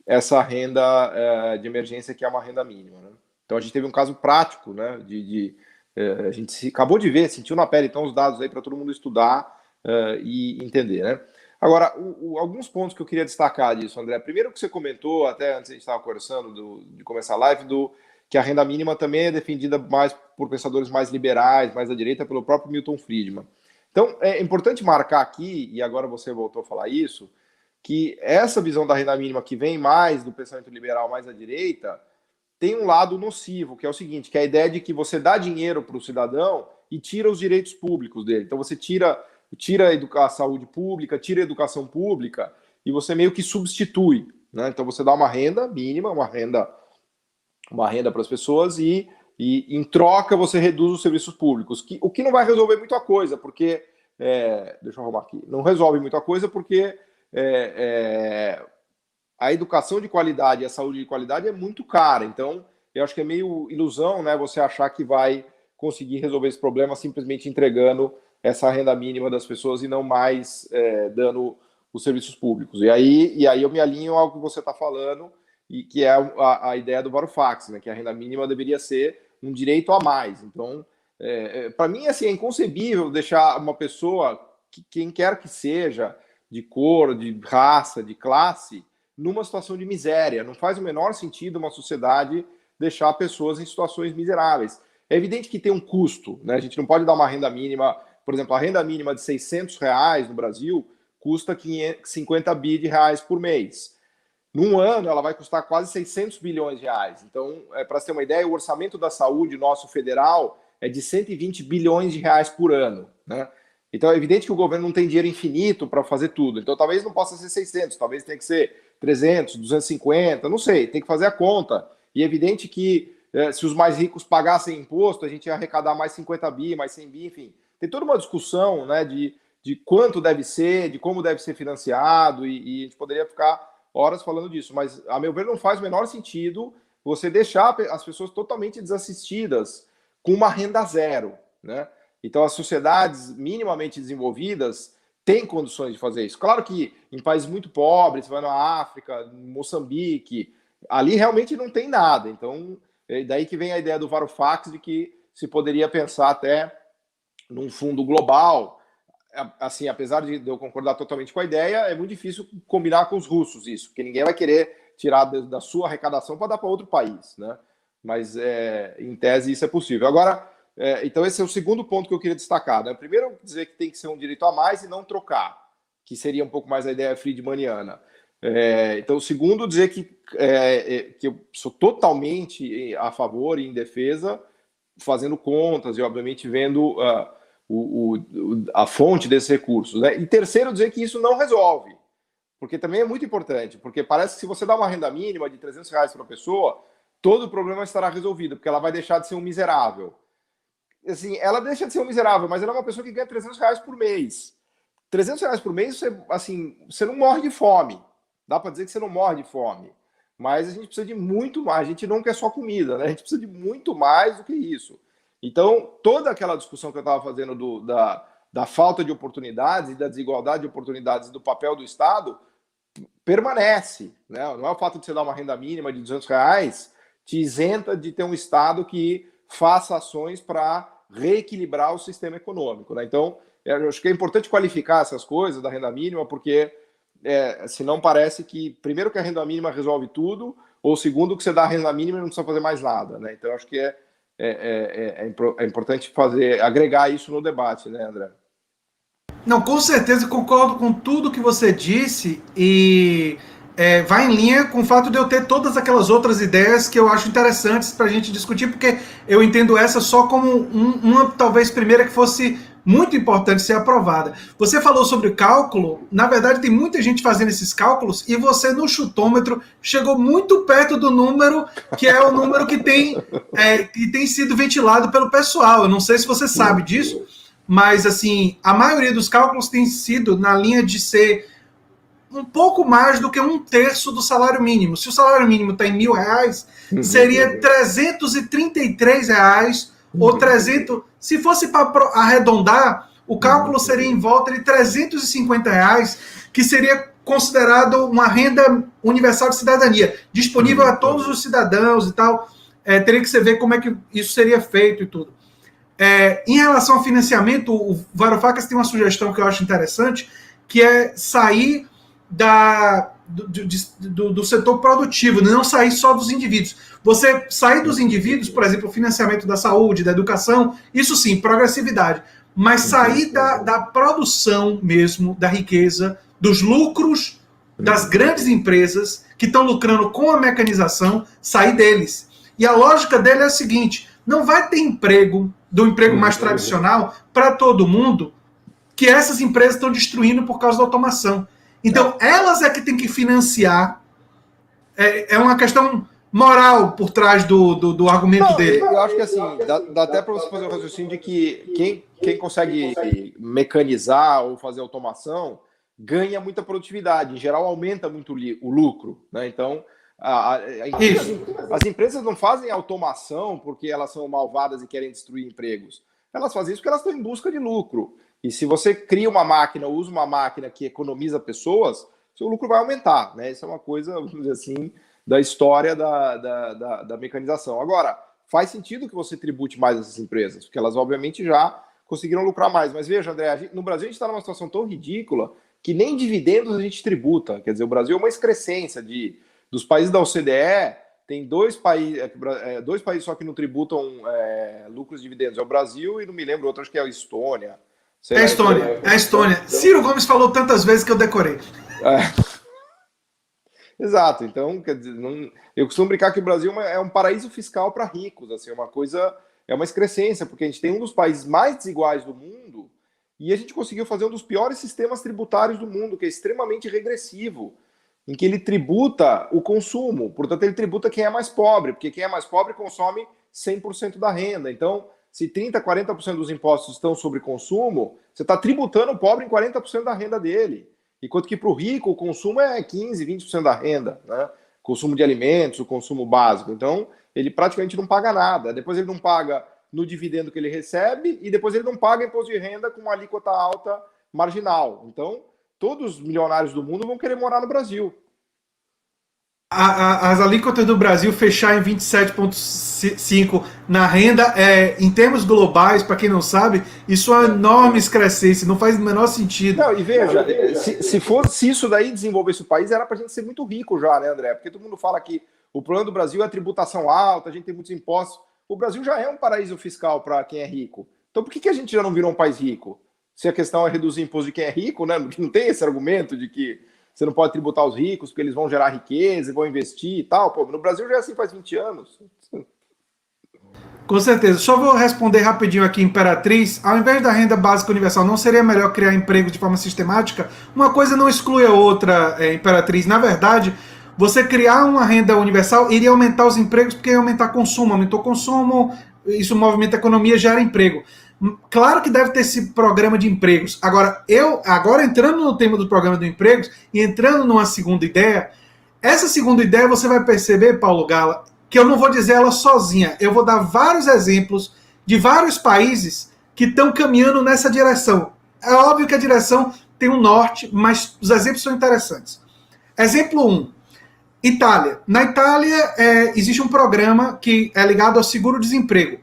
essa renda de emergência, que é uma renda mínima, né? Então, a gente teve um caso prático, né? A gente acabou de ver, sentiu na pele, então, os dados aí para todo mundo estudar e entender, né? Agora, alguns pontos que eu queria destacar disso, André. Primeiro que você comentou, até antes a gente estava conversando de começar a live, que a renda mínima também é defendida mais por pensadores mais liberais, mais à direita, pelo próprio Milton Friedman. Então, é importante marcar aqui, e agora você voltou a falar isso, que essa visão da renda mínima que vem mais do pensamento liberal, mais à direita, tem um lado nocivo, que é o seguinte, que é a ideia de que você dá dinheiro para o cidadão e tira os direitos públicos dele. Então, você tira a saúde pública, tira a educação pública, e você meio que substitui, né? Então, você dá uma renda mínima, uma renda para as pessoas e em troca você reduz os serviços públicos, o que não vai resolver muita coisa, porque deixa eu arrumar aqui, não resolve muita coisa porque a educação de qualidade e a saúde de qualidade é muito cara. Então eu acho que é meio ilusão, né, você achar que vai conseguir resolver esse problema simplesmente entregando essa renda mínima das pessoas e não mais dando os serviços públicos. E aí eu me alinho ao que você está falando, e que é a ideia do Varoufakis, né, que a renda mínima deveria ser um direito a mais. Então, para mim, assim, é inconcebível deixar uma pessoa, quem quer que seja, de cor, de raça, de classe, numa situação de miséria. Não faz o menor sentido uma sociedade deixar pessoas em situações miseráveis. É evidente que tem um custo, né? A gente não pode dar uma renda mínima, por exemplo, a renda mínima de R$600 no Brasil custa 50 bi de reais por mês. Num ano, ela vai custar quase 600 bilhões de reais. Então, para você ter uma ideia, o orçamento da saúde nosso federal é de 120 bilhões de reais por ano, né? Então, é evidente que o governo não tem dinheiro infinito para fazer tudo. Então, talvez não possa ser 600, talvez tenha que ser 300, 250, não sei, tem que fazer a conta. E é evidente que se os mais ricos pagassem imposto, a gente ia arrecadar mais 50 bi, mais 100 bi, enfim. Tem toda uma discussão, né, de quanto deve ser, de como deve ser financiado, e a gente poderia ficar horas falando disso. Mas, a meu ver, não faz o menor sentido você deixar as pessoas totalmente desassistidas com uma renda zero, né? Então, as sociedades minimamente desenvolvidas têm condições de fazer isso. Claro que em países muito pobres, você vai na África, Moçambique, ali realmente não tem nada. Então, é daí que vem a ideia do Varoufakis de que se poderia pensar até num fundo global. Assim, apesar de eu concordar totalmente com a ideia, é muito difícil combinar com os russos isso, porque ninguém vai querer tirar da sua arrecadação para dar para outro país, né? Mas, em tese, isso é possível. Agora, então esse é o segundo ponto que eu queria destacar, né? Primeiro, dizer que tem que ser um direito a mais e não trocar, que seria um pouco mais a ideia friedmaniana. Então, o segundo, dizer que eu sou totalmente a favor e em defesa, fazendo contas e, obviamente, vendo a fonte desses recursos, né? E terceiro, dizer que isso não resolve, porque também é muito importante, porque parece que se você dá uma renda mínima de R$300 para a pessoa, todo o problema estará resolvido, porque ela vai deixar de ser um miserável. Assim, ela deixa de ser um miserável, mas ela é uma pessoa que ganha R$300 por mês. R$300 por mês, você não morre de fome. Dá para dizer que você não morre de fome. Mas a gente precisa de muito mais. A gente não quer só comida, né? A gente precisa de muito mais do que isso. Então, toda aquela discussão que eu estava fazendo da falta de oportunidades e da desigualdade de oportunidades e do papel do Estado permanece, né? Não é o fato de você dar uma renda mínima de R$200 te isenta de ter um Estado que faça ações para reequilibrar o sistema econômico, né? Então, eu acho que é importante qualificar essas coisas da renda mínima, porque senão parece que, primeiro, que a renda mínima resolve tudo, ou segundo, que você dá a renda mínima e não precisa fazer mais nada, né? Então, eu acho que é importante agregar isso no debate, né, André? Não, com certeza concordo com tudo que você disse e vai em linha com o fato de eu ter todas aquelas outras ideias que eu acho interessantes para a gente discutir, porque eu entendo essa só como uma talvez primeira que fosse muito importante ser aprovada. Você falou sobre o cálculo, na verdade tem muita gente fazendo esses cálculos e você no chutômetro chegou muito perto do número que é o número que tem sido ventilado pelo pessoal. Eu não sei se você sabe disso, mas assim, a maioria dos cálculos tem sido na linha de ser um pouco mais do que 1/3 do salário mínimo. Se o salário mínimo está em R$1.000, seria R$333 ou 300. Se fosse para arredondar, o cálculo seria em volta de R$350, que seria considerado uma renda universal de cidadania, disponível a todos os cidadãos e tal. Teria que você ver como é que isso seria feito e tudo. Em relação ao financiamento, o Varoufakis tem uma sugestão que eu acho interessante, que é sair do setor produtivo, não sair só dos indivíduos. Você sair dos indivíduos, por exemplo, o financiamento da saúde, da educação, isso sim, progressividade, mas sair da produção mesmo, da riqueza, dos lucros das grandes empresas que estão lucrando com a mecanização, sair deles. E a lógica dele é a seguinte: não vai ter emprego, do emprego mais tradicional, para todo mundo, que essas empresas estão destruindo por causa da automação. Então, elas é que tem que financiar. É uma questão moral por trás do argumento dele. Eu acho que assim, dá até para você fazer o raciocínio de que quem consegue mecanizar ou fazer automação ganha muita produtividade. Em geral, aumenta muito o lucro, né? Então, As empresas não fazem automação porque elas são malvadas e querem destruir empregos. Elas fazem isso porque elas estão em busca de lucro. E se você cria uma máquina, usa uma máquina que economiza pessoas, seu lucro vai aumentar, né? Isso é uma coisa, vamos dizer assim, da história da mecanização. Agora, faz sentido que você tribute mais essas empresas, porque elas, obviamente, já conseguiram lucrar mais. Mas veja, André, no Brasil a gente está numa situação tão ridícula que nem dividendos a gente tributa. Quer dizer, o Brasil é uma excrescência dos países da OCDE, tem dois países só que não tributam lucros e dividendos. É o Brasil e não me lembro outro, acho que é a Estônia. É a Estônia. Ciro Gomes falou tantas vezes que eu decorei. Exato. Então, quer dizer, eu costumo brincar que o Brasil é um paraíso fiscal para ricos. Assim, é uma excrescência, porque a gente tem um dos países mais desiguais do mundo e a gente conseguiu fazer um dos piores sistemas tributários do mundo, que é extremamente regressivo, em que ele tributa o consumo. Portanto, ele tributa quem é mais pobre, porque quem é mais pobre consome 100% da renda. Então, se 30%, 40% dos impostos estão sobre consumo, você está tributando o pobre em 40% da renda dele. Enquanto que para o rico o consumo é 15%, 20% da renda, né? Consumo de alimentos, o consumo básico. Então, ele praticamente não paga nada. Depois ele não paga no dividendo que ele recebe e depois ele não paga imposto de renda com uma alíquota alta marginal. Então, todos os milionários do mundo vão querer morar no Brasil. As alíquotas do Brasil fechar em 27,5% na renda, em termos globais, para quem não sabe, isso é uma enorme excrescência, não faz o menor sentido. Não, e veja, se isso daí desenvolvesse o país, era para a gente ser muito rico já, né, André? Porque todo mundo fala que o problema do Brasil é a tributação alta, a gente tem muitos impostos. O Brasil já é um paraíso fiscal para quem é rico. Então por que a gente já não virou um país rico? Se a questão é reduzir imposto de quem é rico, né? Não tem esse argumento de que você não pode tributar os ricos porque eles vão gerar riqueza, vão investir e tal. Pô, no Brasil já é assim faz 20 anos. Com certeza. Só vou responder rapidinho aqui, Imperatriz. Ao invés da renda básica universal, não seria melhor criar empregos de forma sistemática? Uma coisa não exclui a outra, Imperatriz. Na verdade, você criar uma renda universal iria aumentar os empregos porque ia aumentar consumo. Aumentou o consumo, isso movimenta a economia, gera emprego. Claro que deve ter esse programa de empregos. Agora entrando no tema do programa de empregos e entrando numa segunda ideia, essa segunda ideia você vai perceber, Paulo Gala, que eu não vou dizer ela sozinha. Eu vou dar vários exemplos de vários países que estão caminhando nessa direção. É óbvio que a direção tem um norte, mas os exemplos são interessantes. Exemplo 1. Itália. Na Itália existe um programa que é ligado ao seguro-desemprego.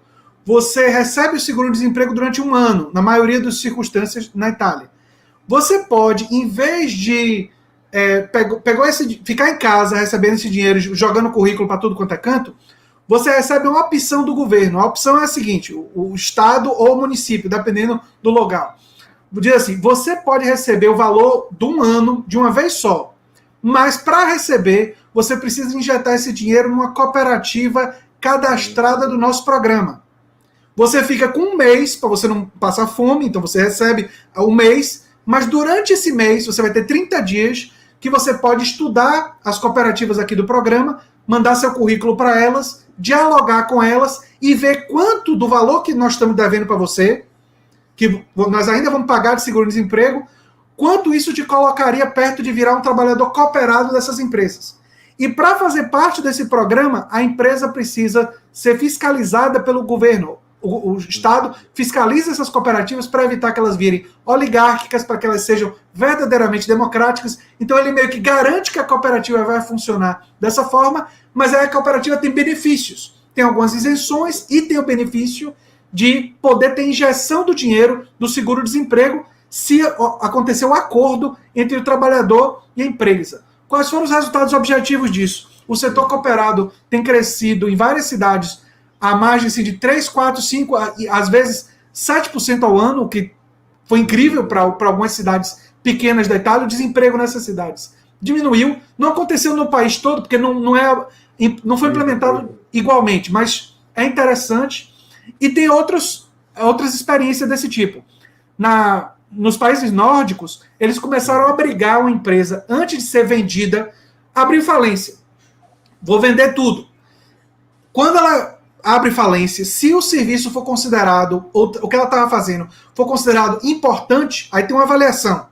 Você recebe o seguro-desemprego durante um ano, na maioria das circunstâncias na Itália. Você pode, em vez de ficar em casa recebendo esse dinheiro, jogando currículo para tudo quanto é canto, você recebe uma opção do governo. A opção é a seguinte, o estado ou o município, dependendo do local. Vou dizer assim, você pode receber o valor de um ano de uma vez só, mas para receber, você precisa injetar esse dinheiro numa cooperativa cadastrada do nosso programa. Você fica com um mês para você não passar fome, então você recebe um mês, mas durante esse mês você vai ter 30 dias que você pode estudar as cooperativas aqui do programa, mandar seu currículo para elas, dialogar com elas e ver quanto do valor que nós estamos devendo para você, que nós ainda vamos pagar de seguro-desemprego, quanto isso te colocaria perto de virar um trabalhador cooperado dessas empresas. E para fazer parte desse programa, a empresa precisa ser fiscalizada pelo governo. O Estado fiscaliza essas cooperativas para evitar que elas virem oligárquicas, para que elas sejam verdadeiramente democráticas. Então ele meio que garante que a cooperativa vai funcionar dessa forma, mas aí a cooperativa tem benefícios. Tem algumas isenções e tem o benefício de poder ter injeção do dinheiro do seguro-desemprego se acontecer um acordo entre o trabalhador e a empresa. Quais foram os resultados objetivos disso? O setor cooperado tem crescido em várias cidades a margem assim, de 3, 4, 5, às vezes 7% ao ano, o que foi incrível para algumas cidades pequenas da Itália. O desemprego nessas cidades diminuiu. Não aconteceu no país todo, porque não foi implementado igualmente, mas é interessante. E tem outras experiências desse tipo. Nos países nórdicos, eles começaram a obrigar uma empresa, antes de ser vendida, a abrir falência. Vou vender tudo. Quando ela abre falência, se o serviço for considerado, ou o que ela estava fazendo, for considerado importante, aí tem uma avaliação.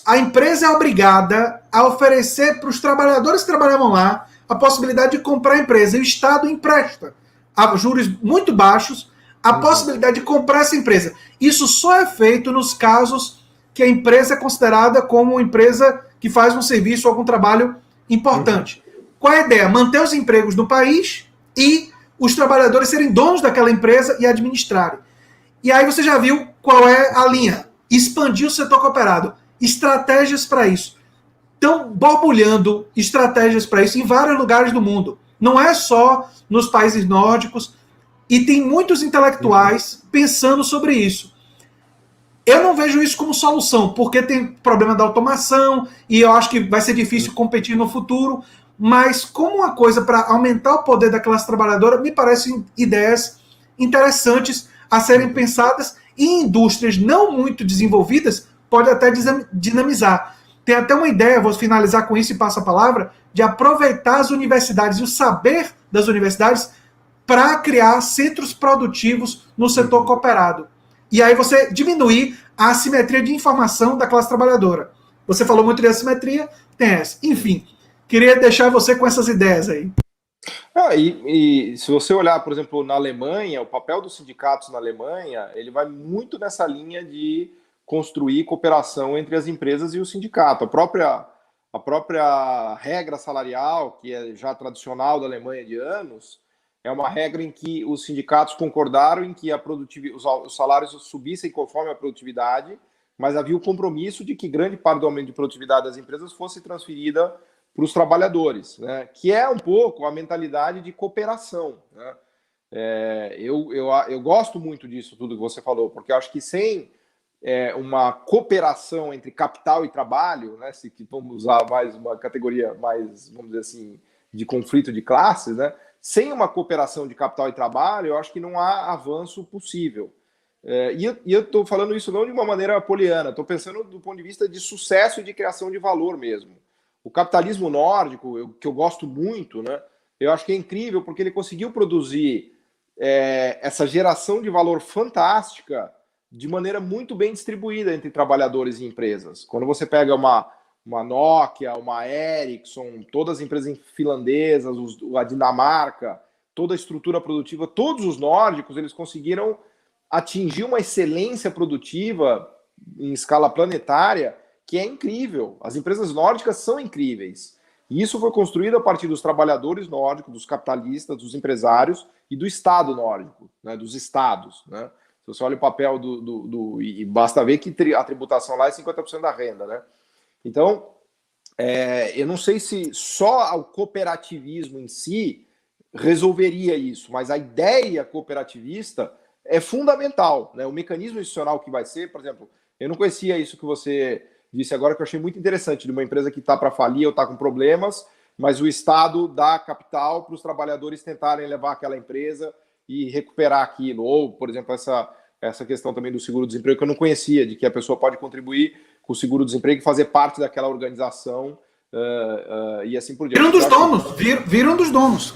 A empresa é obrigada a oferecer para os trabalhadores que trabalhavam lá a possibilidade de comprar a empresa. E o Estado empresta a juros muito baixos a possibilidade de comprar essa empresa. Isso só é feito nos casos que a empresa é considerada como uma empresa que faz um serviço ou algum trabalho importante. Qual é a ideia? Manter os empregos no país e os trabalhadores serem donos daquela empresa e administrarem. E aí você já viu qual é a linha. Expandir o setor cooperado. Estratégias para isso. Estão borbulhando estratégias para isso em vários lugares do mundo. Não é só nos países nórdicos. E tem muitos intelectuais pensando sobre isso. Eu não vejo isso como solução, porque tem problema da automação e eu acho que vai ser difícil competir no futuro. Mas como uma coisa para aumentar o poder da classe trabalhadora, me parecem ideias interessantes a serem pensadas e em indústrias não muito desenvolvidas pode até dinamizar. Tem até uma ideia, vou finalizar com isso e passo a palavra, de aproveitar as universidades e o saber das universidades para criar centros produtivos no setor cooperado. E aí você diminuir a assimetria de informação da classe trabalhadora. Você falou muito de assimetria, tem essa. Enfim, queria deixar você com essas ideias aí. E se você olhar, por exemplo, na Alemanha, o papel dos sindicatos na Alemanha, ele vai muito nessa linha de construir cooperação entre as empresas e o sindicato. A própria regra salarial, que é já tradicional da Alemanha de anos, é uma regra em que os sindicatos concordaram em que os salários subissem conforme a produtividade, mas havia o compromisso de que grande parte do aumento de produtividade das empresas fosse transferida para os trabalhadores, né? Que é um pouco a mentalidade de cooperação, né? Eu gosto muito disso tudo que você falou, porque eu acho que sem uma cooperação entre capital e trabalho, né, se vamos usar mais uma categoria mais, vamos dizer assim, de conflito de classes, né, sem uma cooperação de capital e trabalho, eu acho que não há avanço possível. E eu estou falando isso não de uma maneira poliana, estou pensando do ponto de vista de sucesso e de criação de valor mesmo. O capitalismo nórdico, que eu gosto muito, né, eu acho que é incrível porque ele conseguiu produzir essa geração de valor fantástica de maneira muito bem distribuída entre trabalhadores e empresas. Quando você pega uma Nokia, uma Ericsson, todas as empresas finlandesas, a Dinamarca, toda a estrutura produtiva, todos os nórdicos, eles conseguiram atingir uma excelência produtiva em escala planetária que é incrível. As empresas nórdicas são incríveis. E isso foi construído a partir dos trabalhadores nórdicos, dos capitalistas, dos empresários e do Estado nórdico, né, dos estados, né? Se você olha o papel e basta ver que a tributação lá é 50% da renda, né? Então, eu não sei se só o cooperativismo em si resolveria isso, mas a ideia cooperativista é fundamental, né? O mecanismo institucional que vai ser, por exemplo, eu não conhecia isso que você disse agora, que eu achei muito interessante, de uma empresa que está para falir ou está com problemas, mas o Estado dá capital para os trabalhadores tentarem levar aquela empresa e recuperar aquilo. Ou, por exemplo, essa questão também do seguro-desemprego, que eu não conhecia, de que a pessoa pode contribuir com o seguro-desemprego e fazer parte daquela organização e assim por diante. Viram dos donos, viram dos donos.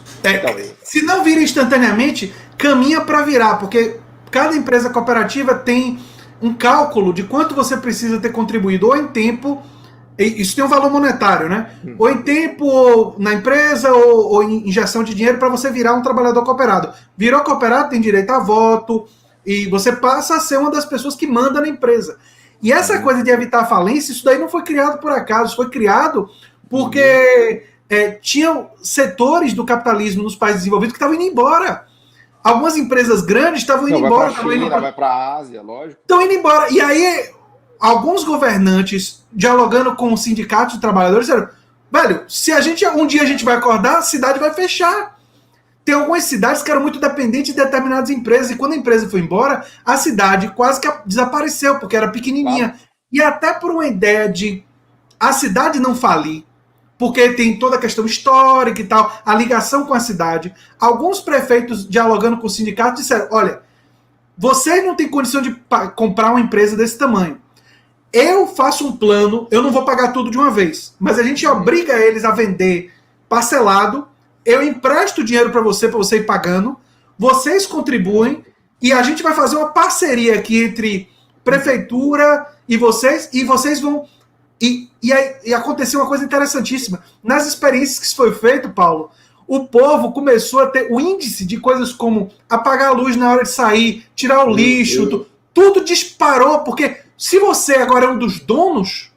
Se não vira instantaneamente, caminha para virar, porque cada empresa cooperativa tem um cálculo de quanto você precisa ter contribuído, ou em tempo, isso tem um valor monetário, né? Ou em tempo, ou na empresa, ou em injeção de dinheiro para você virar um trabalhador cooperado. Virou cooperado, tem direito a voto, e você passa a ser uma das pessoas que manda na empresa. E essa coisa de evitar a falência, isso daí não foi criado por acaso, foi criado porque tinham setores do capitalismo nos países desenvolvidos que estavam indo embora. Algumas empresas grandes estavam indo embora. Vai para a Ásia, lógico. Estão indo embora. E aí, alguns governantes, dialogando com os sindicatos de trabalhadores, disseram, velho, se um dia a gente vai acordar, a cidade vai fechar. Tem algumas cidades que eram muito dependentes de determinadas empresas, e quando a empresa foi embora, a cidade quase que desapareceu, porque era pequenininha. Claro. E até por uma ideia de a cidade não falir, porque tem toda a questão histórica e tal, a ligação com a cidade. Alguns prefeitos, dialogando com o sindicato, disseram, olha, vocês não têm condição de comprar uma empresa desse tamanho. Eu faço um plano, eu não vou pagar tudo de uma vez, mas a gente obriga eles a vender parcelado, eu empresto dinheiro para você ir pagando, vocês contribuem, e a gente vai fazer uma parceria aqui entre prefeitura e vocês vão... E aconteceu uma coisa interessantíssima. Nas experiências que isso foi feito, Paulo, o povo começou a ter o índice de coisas como apagar a luz na hora de sair, tirar o lixo, tudo disparou, porque se você agora é um dos donos,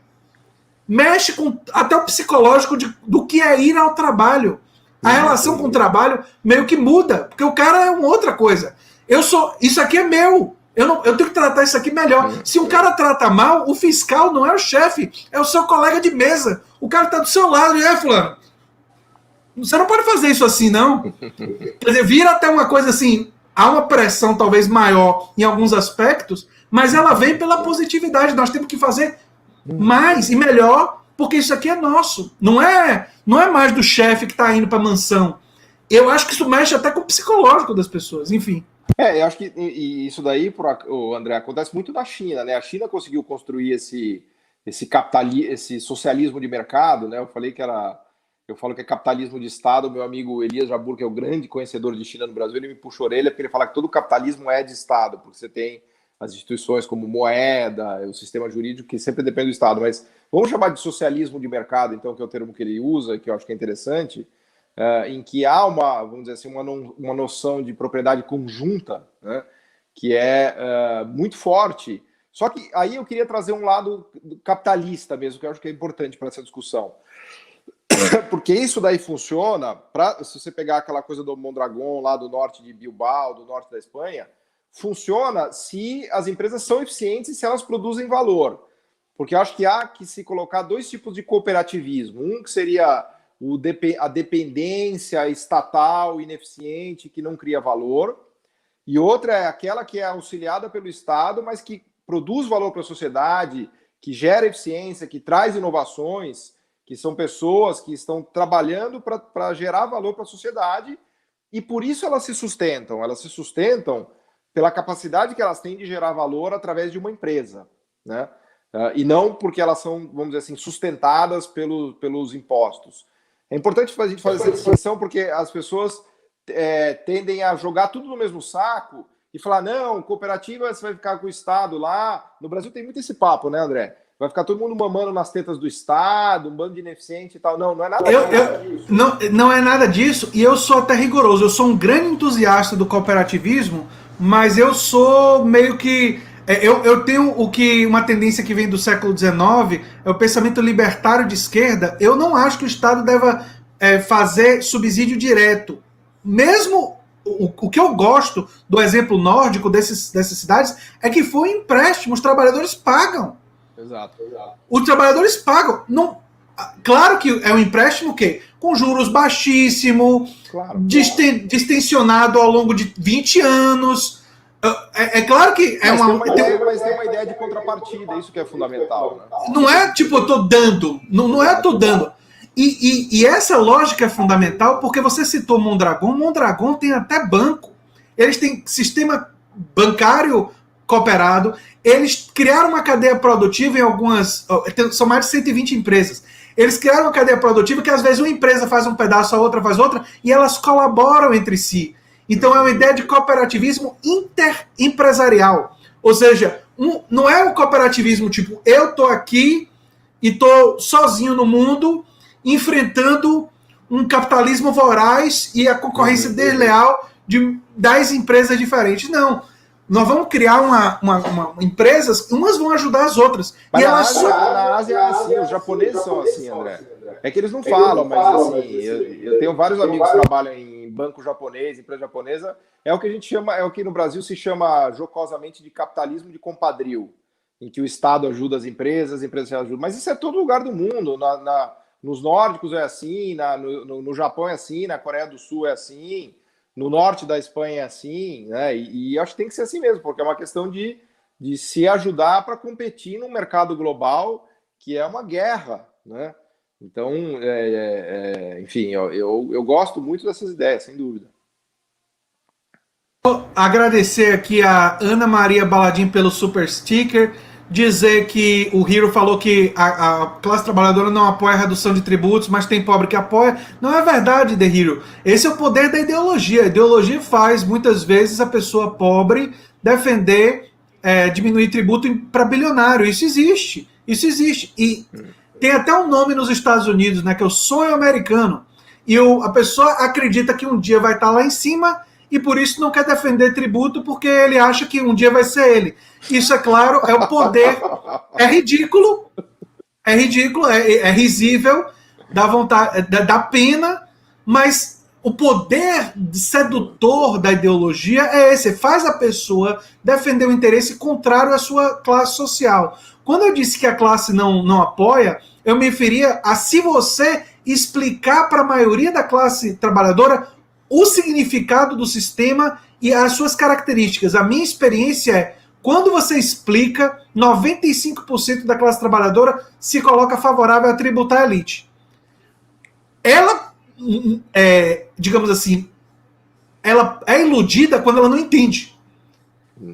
mexe com até o psicológico do que é ir ao trabalho. A relação com o trabalho meio que muda, porque o cara é uma outra coisa. Isso aqui é meu. Eu tenho que tratar isso aqui melhor. Se um cara trata mal, o fiscal não é o chefe, é o seu colega de mesa. O cara está do seu lado e fulano, você não pode fazer isso assim, não. Quer dizer, vira até uma coisa assim, há uma pressão talvez maior em alguns aspectos, mas ela vem pela positividade. Nós temos que fazer mais e melhor, porque isso aqui é nosso. Não é mais do chefe que está indo para a mansão. Eu acho que isso mexe até com o psicológico das pessoas, enfim. Eu acho que isso daí, André, acontece muito na China, né? A China conseguiu construir esse socialismo de mercado, né? Eu falo que é capitalismo de Estado. Meu amigo Elias Jabbour, que é o grande conhecedor de China no Brasil, ele me puxa a orelha porque ele fala que todo capitalismo é de Estado, porque você tem as instituições como moeda, o sistema jurídico, que sempre depende do Estado. Mas vamos chamar de socialismo de mercado, então, que é o termo que ele usa, que eu acho que é interessante, em que há vamos dizer assim, uma noção de propriedade conjunta, né, que é muito forte. Só que aí eu queria trazer um lado capitalista mesmo, que eu acho que é importante para essa discussão. Porque isso daí funciona, se você pegar aquela coisa do Mondragón, lá do norte de Bilbao, do norte da Espanha, funciona se as empresas são eficientes e se elas produzem valor. Porque eu acho que há que se colocar dois tipos de cooperativismo. Um que seria a dependência estatal ineficiente que não cria valor, e outra é aquela que é auxiliada pelo Estado, mas que produz valor para a sociedade, que gera eficiência, que traz inovações, que são pessoas que estão trabalhando para gerar valor para a sociedade, e por isso elas se sustentam. Elas se sustentam pela capacidade que elas têm de gerar valor através de uma empresa, né? E não porque elas são, vamos dizer assim, sustentadas pelos impostos. É importante a gente fazer essa distinção porque as pessoas tendem a jogar tudo no mesmo saco e falar, não, cooperativa você vai ficar com o Estado lá. No Brasil tem muito esse papo, né, André? Vai ficar todo mundo mamando nas tetas do Estado, um bando de ineficiente e tal. Não é nada disso. Não é nada disso, e eu sou até rigoroso. Eu sou um grande entusiasta do cooperativismo, mas eu sou meio que... Eu tenho uma tendência que vem do século XIX, é o pensamento libertário de esquerda. Eu não acho que o Estado deva fazer subsídio direto. Mesmo o que eu gosto do exemplo nórdico dessas cidades é que foi um empréstimo, os trabalhadores pagam. Exato. Os trabalhadores pagam. Não, claro que é um empréstimo que com juros baixíssimos, distensionado ao longo de 20 anos. É claro que mas tem uma ideia de contrapartida, isso que é fundamental. Né? Não é tipo, eu tô dando. Não é eu tô dando. E essa lógica é fundamental porque você citou Mondragón. Mondragón tem até banco. Eles têm sistema bancário cooperado. Eles criaram uma cadeia produtiva em algumas... São mais de 120 empresas. Eles criaram uma cadeia produtiva que às vezes uma empresa faz um pedaço, a outra faz outra, e elas colaboram entre si. Então é uma ideia de cooperativismo interempresarial. Ou seja, não é um cooperativismo tipo, eu tô aqui e tô sozinho no mundo, enfrentando um capitalismo voraz e a concorrência desleal de 10 empresas diferentes. Não. Nós vamos criar uma empresas, umas vão ajudar as outras. Mas na Ásia é assim, os japoneses são assim, André. É que eles não falam, mas assim, eu tenho vários amigos que trabalham em banco japonês, empresa japonesa, é o que a gente chama, é o que no Brasil se chama jocosamente de capitalismo de compadrio, em que o Estado ajuda as empresas ajudam. Mas isso é todo lugar do mundo. Nos nórdicos é assim, no Japão é assim, na Coreia do Sul é assim, no norte da Espanha é assim, né? E acho que tem que ser assim mesmo, porque é uma questão de se ajudar para competir num mercado global que é uma guerra, né? Então, enfim, eu gosto muito dessas ideias, sem dúvida. Vou agradecer aqui a Ana Maria Baladim pelo super sticker, dizer que o Hiro falou que a classe trabalhadora não apoia a redução de tributos, mas tem pobre que apoia. Não é verdade, The Hiro. Esse é o poder da ideologia. A ideologia faz, muitas vezes, a pessoa pobre defender diminuir tributo para bilionário. Isso existe. Isso existe. E tem até um nome nos Estados Unidos, né, que é o sonho americano. E a pessoa acredita que um dia vai estar lá em cima e por isso não quer defender tributo porque ele acha que um dia vai ser ele. Isso, é claro, é o poder. É ridículo. É ridículo, é risível, dá vontade, dá pena, mas o poder sedutor da ideologia é esse, faz a pessoa defender o interesse contrário à sua classe social. Quando eu disse que a classe não apoia, eu me referia a se você explicar para a maioria da classe trabalhadora o significado do sistema e as suas características. A minha experiência é, quando você explica, 95% da classe trabalhadora se coloca favorável a tributar a elite. Ela, digamos assim, ela é iludida quando ela não entende.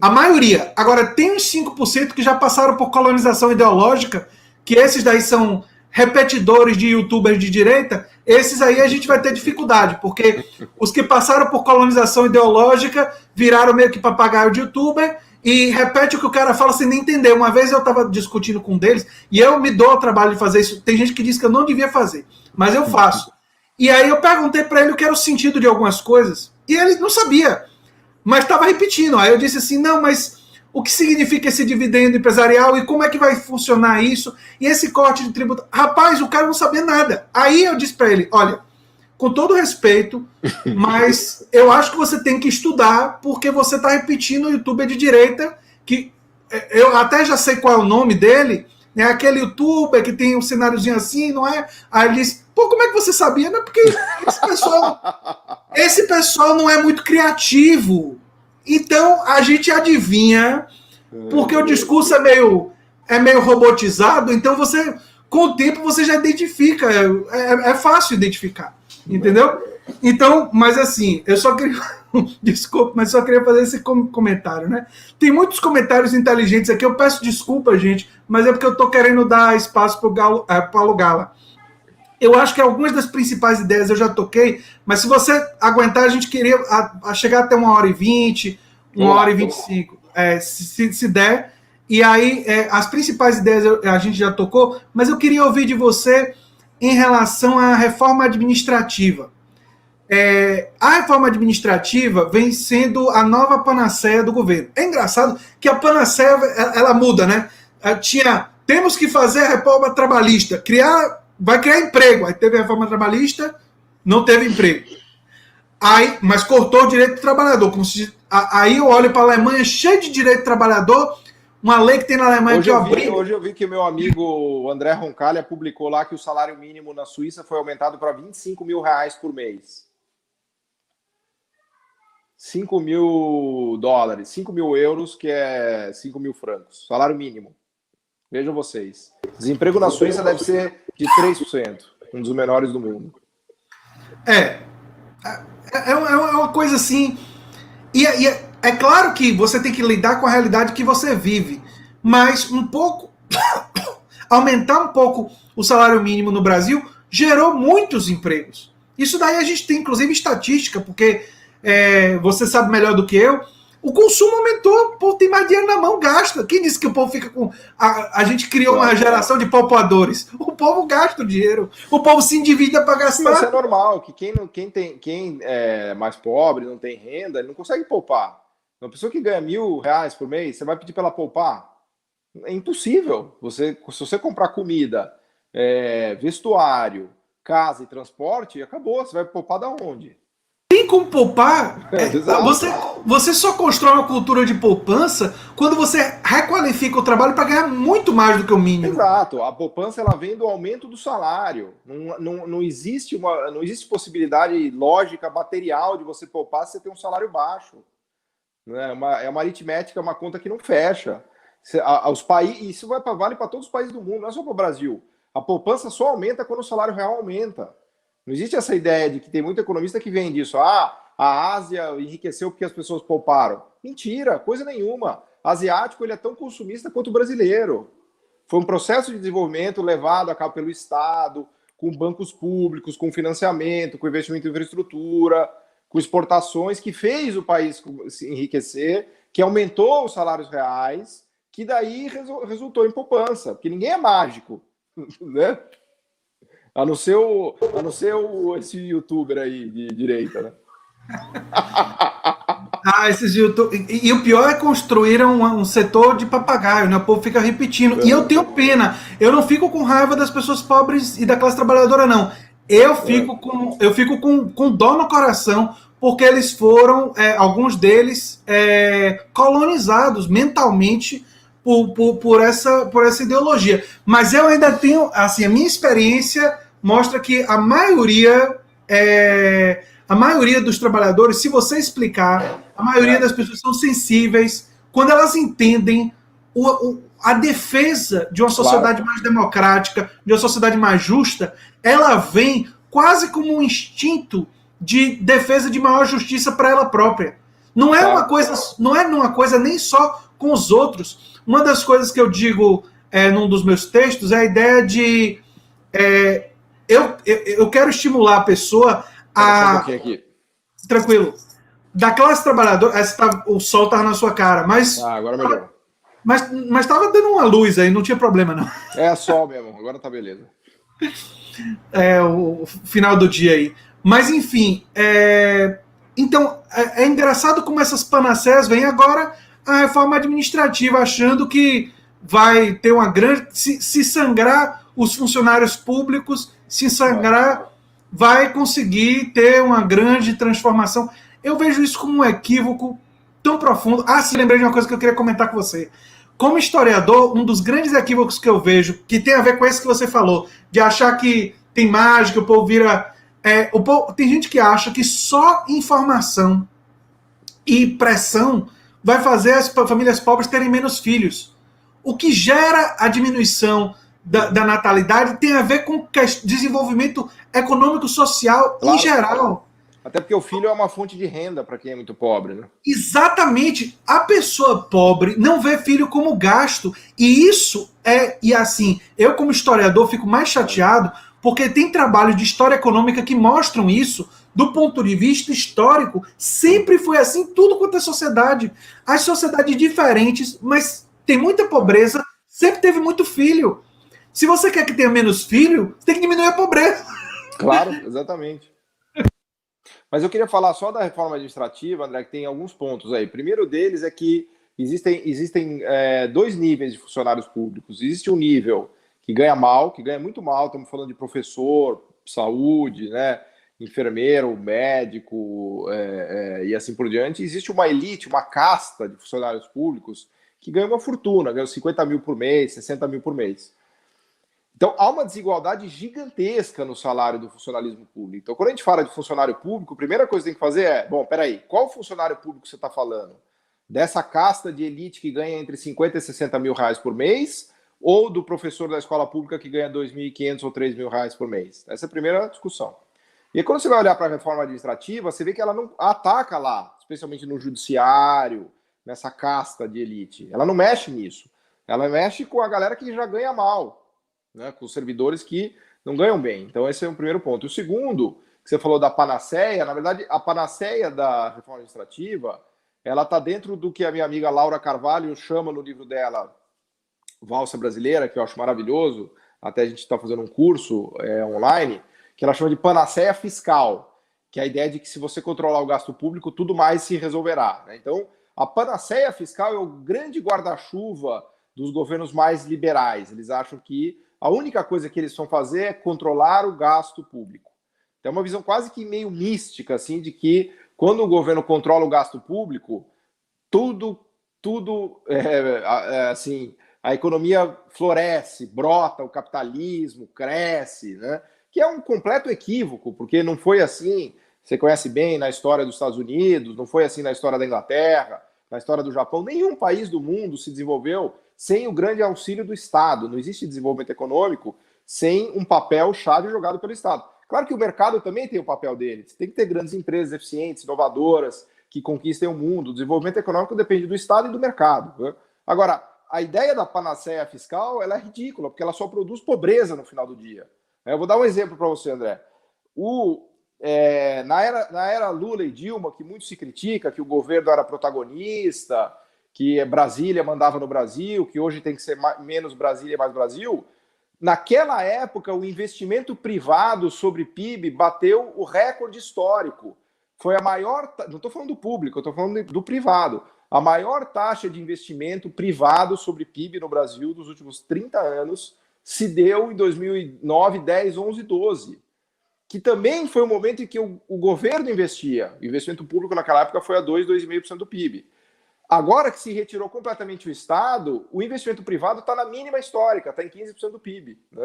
A maioria. Agora, tem uns 5% que já passaram por colonização ideológica, que esses daí são repetidores de youtubers de direita. Esses aí a gente vai ter dificuldade, porque os que passaram por colonização ideológica viraram meio que papagaio de youtuber e repete o que o cara fala sem nem entender. Uma vez eu estava discutindo com um deles, e eu me dou o trabalho de fazer isso. Tem gente que diz que eu não devia fazer, mas eu faço. E aí eu perguntei para ele o que era o sentido de algumas coisas, e ele não sabia, mas estava repetindo. Aí eu disse assim, não, mas o que significa esse dividendo empresarial e como é que vai funcionar isso? E esse corte de tributo? Rapaz, o cara não sabia nada. Aí eu disse para ele, olha, com todo respeito, mas eu acho que você tem que estudar, porque você está repetindo o youtuber de direita, que eu até já sei qual é o nome dele, né? Aquele youtuber que tem um cenáriozinho assim, não é? Aí ele disse, pô, como é que você sabia? Não, porque esse pessoal não é muito criativo. Então a gente adivinha, porque o discurso é meio robotizado, então você, com o tempo, você já identifica, é fácil identificar. Entendeu? Então, mas assim, eu só queria. Desculpa, mas só queria fazer esse comentário, né? Tem muitos comentários inteligentes aqui, eu peço desculpa, gente, mas é porque eu tô querendo dar espaço pro Paulo Gala. Eu acho que algumas das principais ideias eu já toquei, mas se você aguentar, a gente queria chegar até 1h20, 1h25, se der. E aí, as principais ideias a gente já tocou, mas eu queria ouvir de você em relação à reforma administrativa. A reforma administrativa vem sendo a nova panaceia do governo. É engraçado que a panaceia ela muda, né? Temos que fazer a reforma trabalhista, vai criar emprego. Aí teve a reforma trabalhista, não teve emprego. Mas cortou o direito do trabalhador. Aí eu olho para a Alemanha cheio de direito do trabalhor, uma lei que tem na Alemanha hoje eu vi que o meu amigo André Roncalha publicou lá que o salário mínimo na Suíça foi aumentado para 25 mil reais por mês. 5 mil dólares, 5 mil euros, que é 5 mil francos. Salário mínimo. Vejam vocês. Desemprego na Suíça deve ser de 3%, um dos menores do mundo. É uma coisa assim. E é claro que você tem que lidar com a realidade que você vive, mas um pouco aumentar um pouco o salário mínimo no Brasil gerou muitos empregos. Isso daí a gente tem inclusive estatística, porque você sabe melhor do que eu, o consumo aumentou, o povo tem mais dinheiro na mão, gasta. Quem disse que o povo fica com... A gente criou uma geração de poupadores. O povo gasta o dinheiro, o povo se endivida para gastar. Mas é normal, que quem é mais pobre, não tem renda, ele não consegue poupar. Uma pessoa que ganha R$1.000 por mês, você vai pedir para ela poupar? É impossível. Se você comprar comida, vestuário, casa e transporte, acabou. Você vai poupar da onde? Tem como poupar? Você só constrói uma cultura de poupança quando você requalifica o trabalho para ganhar muito mais do que o mínimo. Exato. A poupança ela vem do aumento do salário. Não existe possibilidade lógica, material de você poupar se você tem um salário baixo. É uma aritmética, uma conta que não fecha. Isso vale para todos os países do mundo, não é só para o Brasil. A poupança só aumenta quando o salário real aumenta. Não existe essa ideia de que tem muito economista que vem disso. A Ásia enriqueceu porque as pessoas pouparam. Mentira, coisa nenhuma. O asiático ele é tão consumista quanto o brasileiro. Foi um processo de desenvolvimento levado a cabo pelo Estado, com bancos públicos, com financiamento, com investimento em infraestrutura, com exportações, que fez o país se enriquecer, que aumentou os salários reais, que daí resultou em poupança, porque ninguém é mágico, né? A não ser esse youtuber aí de direita, né? Esses YouTube. E o pior é construir um setor de papagaio, né? O povo fica repetindo. E eu tenho pena. Eu não fico com raiva das pessoas pobres e da classe trabalhadora, não. Eu fico com dó no coração, porque eles foram, alguns deles, colonizados mentalmente por essa ideologia. Mas eu ainda tenho, assim, a minha experiência mostra que a maioria dos trabalhadores, se você explicar, a maioria das pessoas são sensíveis quando elas entendem a defesa de uma sociedade mais democrática, de uma sociedade mais justa. Ela vem quase como um instinto de defesa de maior justiça para ela própria. Não é uma coisa nem só com os outros. Uma das coisas que eu digo num dos meus textos é a ideia de eu quero estimular a pessoa a... Tranquilo. Da classe trabalhadora, o sol estava na sua cara, mas... agora melhorou. Mas estava dando uma luz aí, não tinha problema, não. É sol mesmo, agora tá beleza. O final do dia aí. Mas, enfim, então, é engraçado como essas panaceias vêm agora a reforma administrativa, achando que vai ter uma grande... Se sangrar os funcionários públicos, se sangrar, vai conseguir ter uma grande transformação. Eu vejo isso como um equívoco tão profundo. Sim, lembrei de uma coisa que eu queria comentar com você. Como historiador, um dos grandes equívocos que eu vejo, que tem a ver com esse que você falou, de achar que tem mágica, o povo vira... tem gente que acha que só informação e pressão vai fazer as famílias pobres terem menos filhos. O que gera a diminuição da natalidade tem a ver com desenvolvimento econômico, social, em geral. Até porque o filho é uma fonte de renda para quem é muito pobre, né? Exatamente. A pessoa pobre não vê filho como gasto. E assim, eu como historiador fico mais chateado porque tem trabalhos de história econômica que mostram isso. Do ponto de vista histórico, sempre foi assim, tudo quanto é sociedade. As sociedades diferentes, mas tem muita pobreza, sempre teve muito filho. Se você quer que tenha menos filho, você tem que diminuir a pobreza. Claro, exatamente. Mas eu queria falar só da reforma administrativa, André, que tem alguns pontos aí. Primeiro deles é que existem dois níveis de funcionários públicos. Existe um nível que ganha mal, que ganha muito mal, estamos falando de professor, saúde, né, enfermeiro, médico e assim por diante. Existe uma elite, uma casta de funcionários públicos que ganha uma fortuna, ganha 50 mil por mês, 60 mil por mês. Então, há uma desigualdade gigantesca no salário do funcionalismo público. Então, quando a gente fala de funcionário público, a primeira coisa que tem que fazer peraí, qual funcionário público você está falando? Dessa casta de elite que ganha entre 50 e 60 mil reais por mês, ou do professor da escola pública que ganha 2.500 ou 3.000 reais por mês? Essa é a primeira discussão. E aí, quando você vai olhar para a reforma administrativa, você vê que ela não ataca lá, especialmente no judiciário, nessa casta de elite. Ela não mexe nisso. Ela mexe com a galera que já ganha mal, né, com os servidores que não ganham bem. Então esse é o primeiro ponto. E o segundo, que você falou da panaceia, na verdade a panaceia da reforma administrativa, ela está dentro do que a minha amiga Laura Carvalho chama no livro dela, Valsa Brasileira, que eu acho maravilhoso, até a gente está fazendo um curso online, que ela chama de panaceia fiscal, que é a ideia de que se você controlar o gasto público, tudo mais se resolverá, né? Então a panaceia fiscal é o grande guarda-chuva dos governos mais liberais. Eles acham que a única coisa que eles vão fazer é controlar o gasto público. Tem uma visão quase que meio mística, assim, de que quando o governo controla o gasto público, assim, a economia floresce, brota, o capitalismo cresce, né? Que é um completo equívoco, porque não foi assim, você conhece bem na história dos Estados Unidos, não foi assim na história da Inglaterra, na história do Japão, nenhum país do mundo se desenvolveu sem o grande auxílio do Estado. Não existe desenvolvimento econômico sem um papel-chave jogado pelo Estado. Claro que o mercado também tem o papel dele. Você tem que ter grandes empresas eficientes, inovadoras, que conquistem o mundo. O desenvolvimento econômico depende do Estado e do mercado, né? Agora, a ideia da panaceia fiscal ela é ridícula, porque ela só produz pobreza no final do dia. Eu vou dar um exemplo para você, André. Na era Lula e Dilma, que muito se critica, que o governo era protagonista, que Brasília mandava no Brasil, que hoje tem que ser menos Brasília e mais Brasil. Naquela época, o investimento privado sobre PIB bateu o recorde histórico. Foi a maior, não estou falando do público, eu estou falando do privado. A maior taxa de investimento privado sobre PIB no Brasil dos últimos 30 anos se deu em 2009, 10, 11, 12. Que também foi o momento em que o governo investia. O investimento público naquela época foi a 2, 2,5% do PIB. Agora que se retirou completamente o Estado, o investimento privado está na mínima histórica, está em 15% do PIB. Né?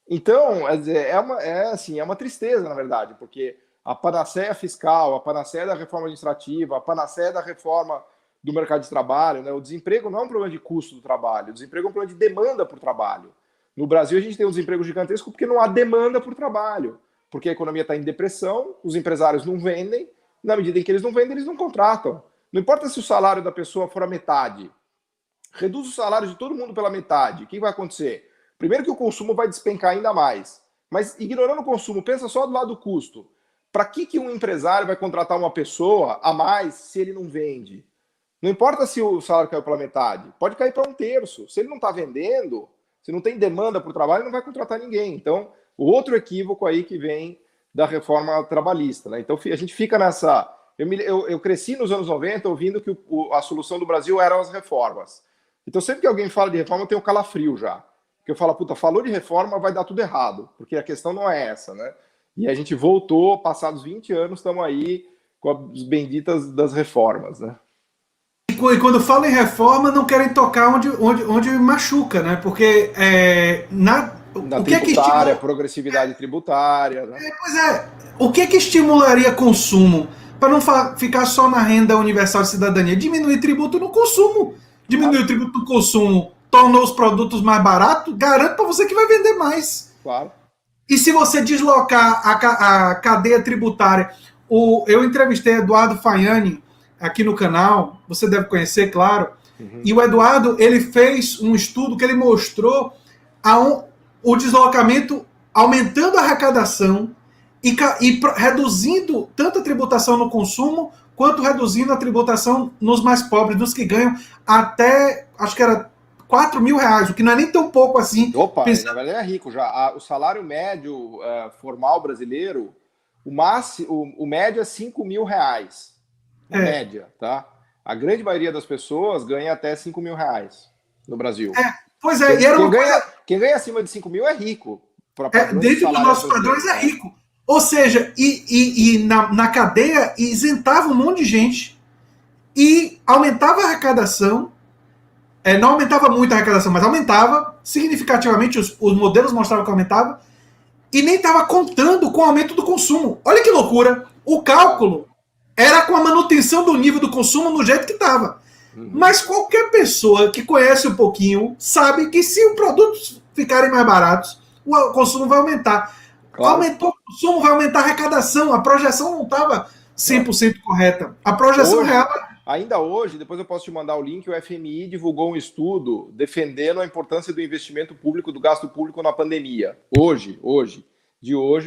Então, é uma tristeza, na verdade, porque a panaceia fiscal, a panaceia da reforma administrativa, a panaceia da reforma do mercado de trabalho, né? O desemprego não é um problema de custo do trabalho, o desemprego é um problema de demanda por trabalho. No Brasil, a gente tem um desemprego gigantesco porque não há demanda por trabalho, porque a economia está em depressão, os empresários não vendem, na medida em que eles não vendem, eles não contratam. Não importa se o salário da pessoa for a metade, reduz o salário de todo mundo pela metade, o que vai acontecer? Primeiro que o consumo vai despencar ainda mais, mas ignorando o consumo, pensa só do lado do custo. Para que um empresário vai contratar uma pessoa a mais se ele não vende? Não importa se o salário caiu pela metade, pode cair para um terço. Se ele não está vendendo, se não tem demanda por trabalho, ele não vai contratar ninguém. Então, o outro equívoco aí que vem da reforma trabalhista. Né? Então, a gente fica nessa... Eu cresci nos anos 90 ouvindo que a solução do Brasil eram as reformas. Então, sempre que alguém fala de reforma, eu tenho um calafrio já. Porque eu falo, puta, falou de reforma, vai dar tudo errado. Porque a questão não é essa, né? E a gente voltou, passados 20 anos, estamos aí com as benditas das reformas, né? E quando falam em reforma, não querem tocar onde machuca, né? Porque na tributária, progressividade tributária. Né? Pois é. O que estimularia consumo? Para não ficar só na renda universal de cidadania. Diminuir tributo no consumo. Diminuir o tributo no consumo tornou os produtos mais baratos, garanto para você que vai vender mais. Claro. E se você deslocar a cadeia tributária... Eu entrevistei Eduardo Faiani aqui no canal, você deve conhecer, claro, e o Eduardo, ele fez um estudo que ele mostrou o deslocamento aumentando a arrecadação e reduzindo tanto a tributação no consumo, quanto reduzindo a tributação nos mais pobres, nos que ganham até, acho que era R$4.000, o que não é nem tão pouco assim. Opa, na verdade é rico já. O salário médio formal brasileiro, o médio é R$5.000. Média, tá? A grande maioria das pessoas ganha até R$5.000 no Brasil. Pois é, e era quem ganha acima de 5 mil é rico. Dentro dos nossos padrões é rico. Ou seja, na cadeia isentava um monte de gente e aumentava a arrecadação. Não aumentava muito a arrecadação, mas aumentava significativamente. Os modelos mostravam que aumentava e nem estava contando com o aumento do consumo. Olha que loucura! O cálculo era com a manutenção do nível do consumo no jeito que estava. Mas qualquer pessoa que conhece um pouquinho sabe que se os produtos ficarem mais baratos, o consumo vai aumentar. Claro. Aumentou o consumo, vai aumentar a arrecadação. A projeção não estava 100% correta. A projeção real... Ainda hoje, depois eu posso te mandar o link, o FMI divulgou um estudo defendendo a importância do investimento público, do gasto público na pandemia. Hoje,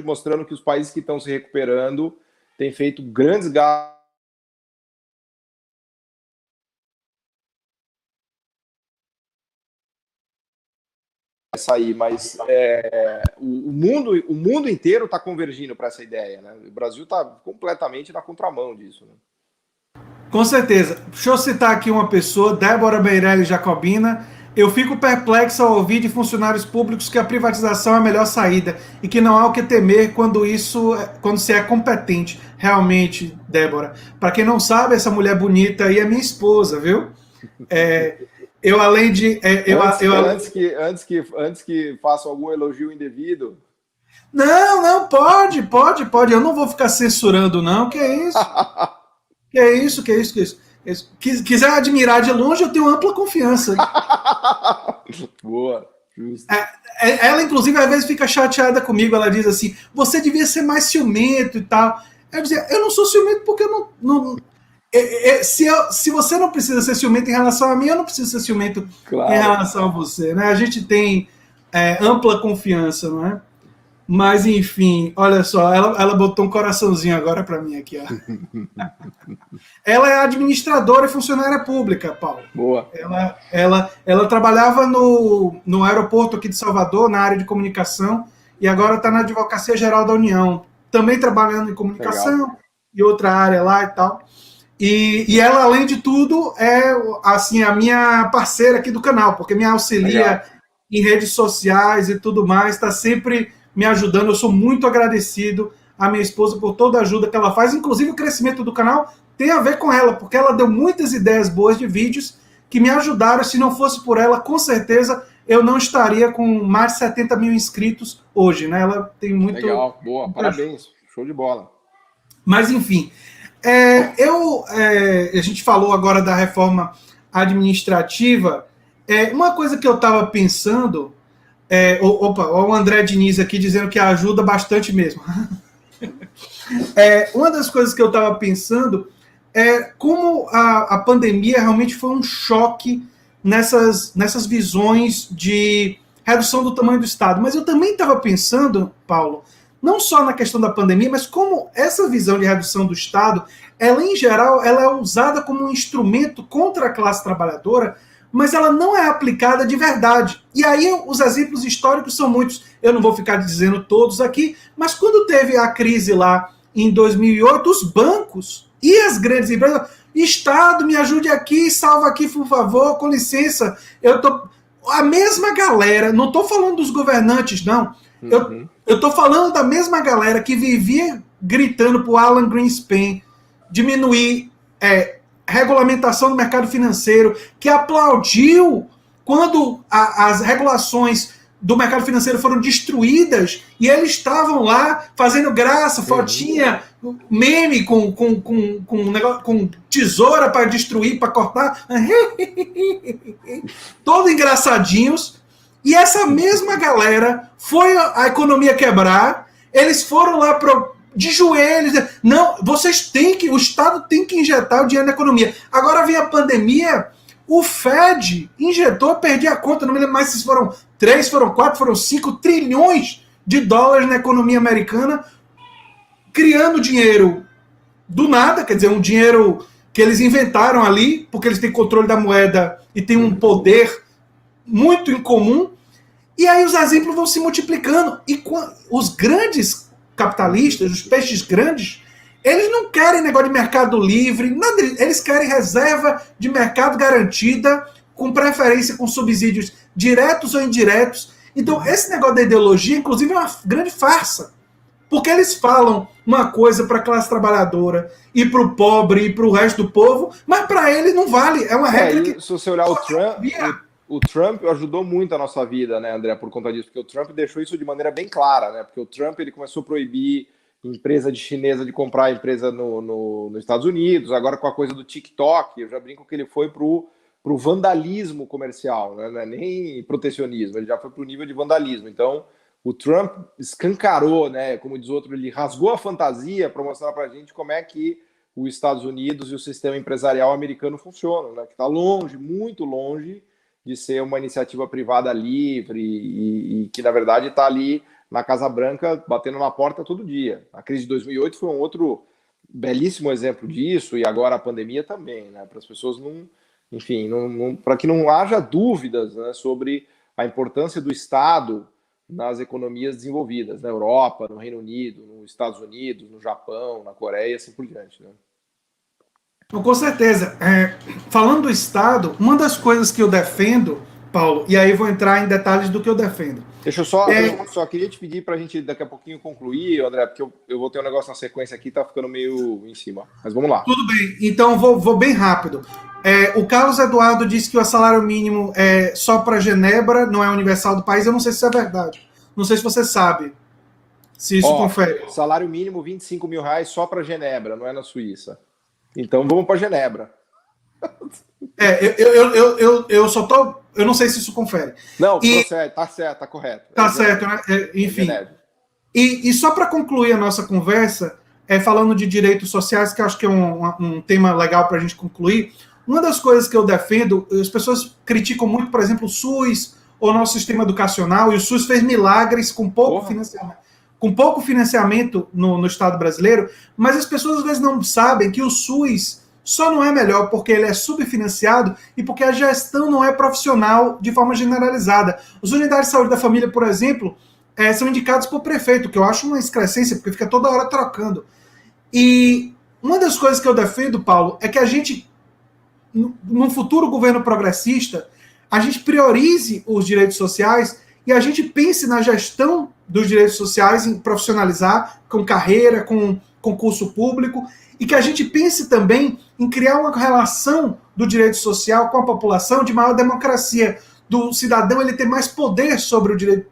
mostrando que os países que estão se recuperando têm feito grandes gastos. Sair, mas o mundo inteiro está convergindo para essa ideia, né? O Brasil está completamente na contramão disso, né? Com certeza. Deixa eu citar aqui uma pessoa, Débora Meirelles Jacobina. Eu fico perplexo ao ouvir de funcionários públicos que a privatização é a melhor saída e que não há o que temer quando se é competente. Realmente, Débora. Para quem não sabe, essa mulher bonita aí é minha esposa, viu? Eu, além de... Antes que faça algum elogio indevido... Não, pode. Eu não vou ficar censurando, não. Que é isso? Que isso? Quiser admirar de longe, eu tenho ampla confiança. Boa, justo. Ela, inclusive, às vezes fica chateada comigo. Ela diz assim, você devia ser mais ciumento e tal. Eu dizia, eu não sou ciumento porque eu não se você não precisa ser ciumento em relação a mim, eu não preciso ser ciumento em relação a você, né? A gente tem ampla confiança, não é? Mas, enfim, olha só, ela botou um coraçãozinho agora para mim aqui, ó. Ela é administradora e funcionária pública, Paulo. Boa. Ela trabalhava no aeroporto aqui de Salvador, na área de comunicação, e agora está na Advocacia Geral da União, também trabalhando em comunicação. Legal. E outra área lá e tal. E ela, além de tudo, é assim, a minha parceira aqui do canal, porque me auxilia Legal. Em redes sociais e tudo mais, está sempre me ajudando. Eu sou muito agradecido à minha esposa por toda a ajuda que ela faz, inclusive o crescimento do canal tem a ver com ela, porque ela deu muitas ideias boas de vídeos que me ajudaram. Se não fosse por ela, com certeza eu não estaria com mais de 70 mil inscritos hoje, né? Ela tem muito... Legal, boa, parabéns, show de bola. Mas, enfim, a gente falou agora da reforma administrativa. Uma coisa que eu estava pensando... o André Diniz aqui dizendo que ajuda bastante mesmo. Uma das coisas que eu estava pensando é como a pandemia realmente foi um choque nessas visões de redução do tamanho do Estado. Mas eu também estava pensando, Paulo, não só na questão da pandemia, mas como essa visão de redução do Estado, ela em geral ela é usada como um instrumento contra a classe trabalhadora, mas ela não é aplicada de verdade. E aí os exemplos históricos são muitos. Eu não vou ficar dizendo todos aqui, mas quando teve a crise lá em 2008, os bancos e as grandes empresas, Estado, me ajude aqui, salva aqui, por favor, com licença. A mesma galera, não estou falando dos governantes, não. Eu estou falando da mesma galera que vivia gritando para o Alan Greenspan diminuir regulamentação do mercado financeiro, que aplaudiu quando as regulações do mercado financeiro foram destruídas e eles estavam lá fazendo graça, fotinha, meme com tesoura para destruir, para cortar, todos engraçadinhos. E essa mesma galera foi a economia quebrar, eles foram lá de joelhos, não, o Estado tem que injetar o dinheiro na economia. Agora vem a pandemia, o Fed injetou, perdi a conta, não me lembro mais se foram 3, foram 4, foram 5 trilhões de dólares na economia americana, criando dinheiro do nada, quer dizer, um dinheiro que eles inventaram ali, porque eles têm controle da moeda e têm um poder muito incomum, e aí os exemplos vão se multiplicando. E os grandes capitalistas, os peixes grandes, eles não querem negócio de mercado livre, nada, eles querem reserva de mercado garantida, com preferência com subsídios diretos ou indiretos. Então, esse negócio da ideologia, inclusive, é uma grande farsa. Porque eles falam uma coisa para a classe trabalhadora e para o pobre e para o resto do povo, mas para eles não vale. É uma regra que... Se você olhar o Trump ajudou muito a nossa vida, né, André, por conta disso, porque o Trump deixou isso de maneira bem clara, né? Porque o Trump ele começou a proibir empresa de chinesa de comprar empresa nos Estados Unidos, agora com a coisa do TikTok, eu já brinco que ele foi pro vandalismo comercial, né? Não é nem protecionismo, ele já foi pro nível de vandalismo. Então, o Trump escancarou, né? Como diz outro, ele rasgou a fantasia para mostrar para a gente como é que os Estados Unidos e o sistema empresarial americano funcionam, né? Que está longe, muito longe de ser uma iniciativa privada livre e que, na verdade, está ali na Casa Branca batendo na porta todo dia. A crise de 2008 foi um outro belíssimo exemplo disso, e agora a pandemia também, né? Para as pessoas para que não haja dúvidas, né, sobre a importância do Estado nas economias desenvolvidas, na Europa, no Reino Unido, nos Estados Unidos, no Japão, na Coreia e assim por diante, né? Com certeza. Falando do Estado, uma das coisas que eu defendo, Paulo, e aí vou entrar em detalhes do que eu defendo. Deixa eu só queria te pedir para a gente daqui a pouquinho concluir, André, porque eu vou ter um negócio na sequência aqui, tá ficando meio em cima, mas vamos lá. Tudo bem, então vou bem rápido. O Carlos Eduardo disse que o salário mínimo é só para Genebra, não é universal do país. Eu não sei se isso é verdade. Não sei se você sabe se isso confere. Salário mínimo R$25 mil só para Genebra, não é na Suíça. Então vamos para Genebra. Eu só tô... Eu não sei se isso confere. Não, procede, tá certo, tá correto. Tá certo, né? Enfim. E só para concluir a nossa conversa, falando de direitos sociais, que eu acho que é um tema legal para a gente concluir, uma das coisas que eu defendo, as pessoas criticam muito, por exemplo, o SUS, ou o nosso sistema educacional, e o SUS fez milagres com pouco financiamento. com pouco financiamento no Estado brasileiro, mas as pessoas às vezes não sabem que o SUS só não é melhor porque ele é subfinanciado e porque a gestão não é profissional de forma generalizada. As unidades de saúde da família, por exemplo, são indicados por prefeito, que eu acho uma excrescência, porque fica toda hora trocando. E uma das coisas que eu defendo, Paulo, é que a gente, num futuro governo progressista, a gente priorize os direitos sociais e a gente pense na gestão dos direitos sociais em profissionalizar, com carreira, com concurso público, e que a gente pense também em criar uma relação do direito social com a população de maior democracia, do cidadão ele ter mais poder sobre o direito,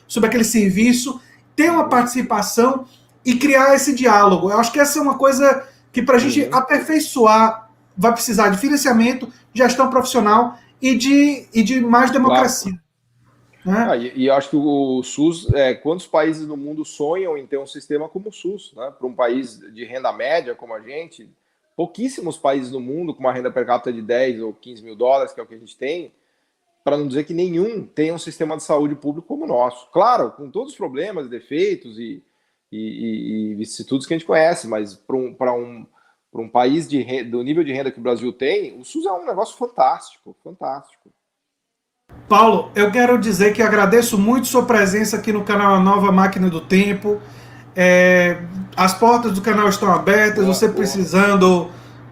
sobre aquele serviço, ter uma participação e criar esse diálogo. Eu acho que essa é uma coisa que para a gente aperfeiçoar vai precisar de financiamento, gestão profissional e de mais democracia. Claro. Né? E eu acho que o SUS, quantos países no mundo sonham em ter um sistema como o SUS? Né? Para um país de renda média como a gente, pouquíssimos países no mundo com uma renda per capita de 10 ou 15 mil dólares, que é o que a gente tem, para não dizer que nenhum tem um sistema de saúde público como o nosso. Claro, com todos os problemas, defeitos e vicissitudes que a gente conhece, mas para um país do nível de renda que o Brasil tem, o SUS é um negócio fantástico, fantástico. Paulo, eu quero dizer que agradeço muito sua presença aqui no canal A Nova Máquina do Tempo. As portas do canal estão abertas, você precisando,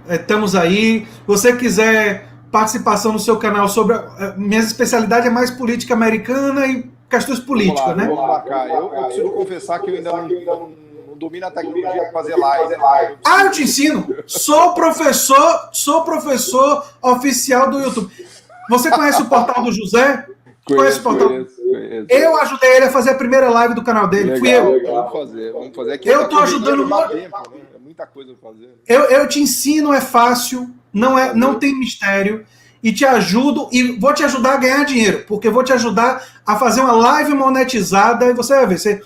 estamos aí. Se você quiser participação no seu canal sobre... minha especialidade é mais política americana e questões políticas, né? Vamos marcar. Eu preciso confessar que eu ainda não domino a tecnologia para fazer live. Eu te ensino. Sou professor oficial do YouTube. Você conhece o portal do José? Conhece o portal? Conheço. Eu ajudei ele a fazer a primeira live do canal dele. Legal, Fui eu. Legal. Vamos fazer aqui. Eu estou ajudando muito. Tempo, né? É muita coisa para fazer. Eu te ensino, é fácil, não tem mistério. E te ajudo, e vou te ajudar a ganhar dinheiro, porque vou te ajudar a fazer uma live monetizada, e você vai ver,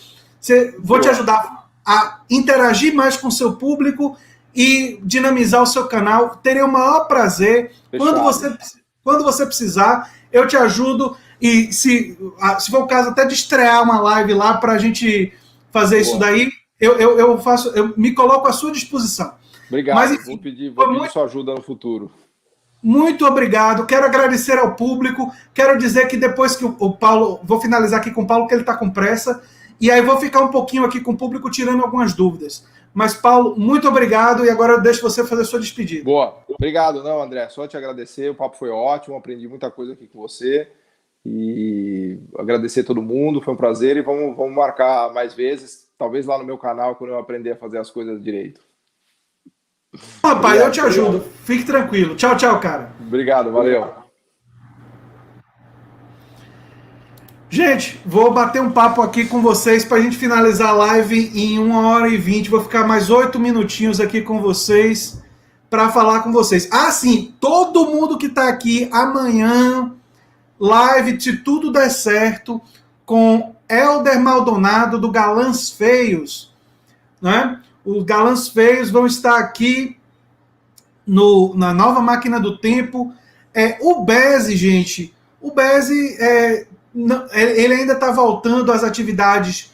vou te ajudar a interagir mais com o seu público e dinamizar o seu canal. Terei o maior prazer. Quando você precisar, eu te ajudo. E se for o caso, até de estrear uma live lá para a gente fazer isso daí, eu me coloco à sua disposição. Obrigado. Mas, enfim, vou pedir sua ajuda no futuro. Muito obrigado. Quero agradecer ao público. Quero dizer que depois que o Paulo... Vou finalizar aqui com o Paulo, que ele está com pressa. E aí vou ficar um pouquinho aqui com o público, tirando algumas dúvidas. Mas, Paulo, muito obrigado. E agora eu deixo você fazer a sua despedida. Boa. Obrigado, André. Só te agradecer. O papo foi ótimo. Aprendi muita coisa aqui com você. E agradecer a todo mundo. Foi um prazer. E vamos marcar mais vezes. Talvez lá no meu canal, quando eu aprender a fazer as coisas direito. Rapaz, eu te ajudo. Fique tranquilo. Tchau, tchau, cara. Obrigado, valeu. Gente, vou bater um papo aqui com vocês para a gente finalizar a live em 1h20. Vou ficar mais 8 minutinhos aqui com vocês para falar com vocês. Sim, todo mundo que está aqui amanhã, live, se tudo der certo, com Helder Maldonado do Galãs Feios, né? Os Galãs Feios vão estar aqui na Nova Máquina do Tempo. O Beze, gente, ele ainda está voltando às atividades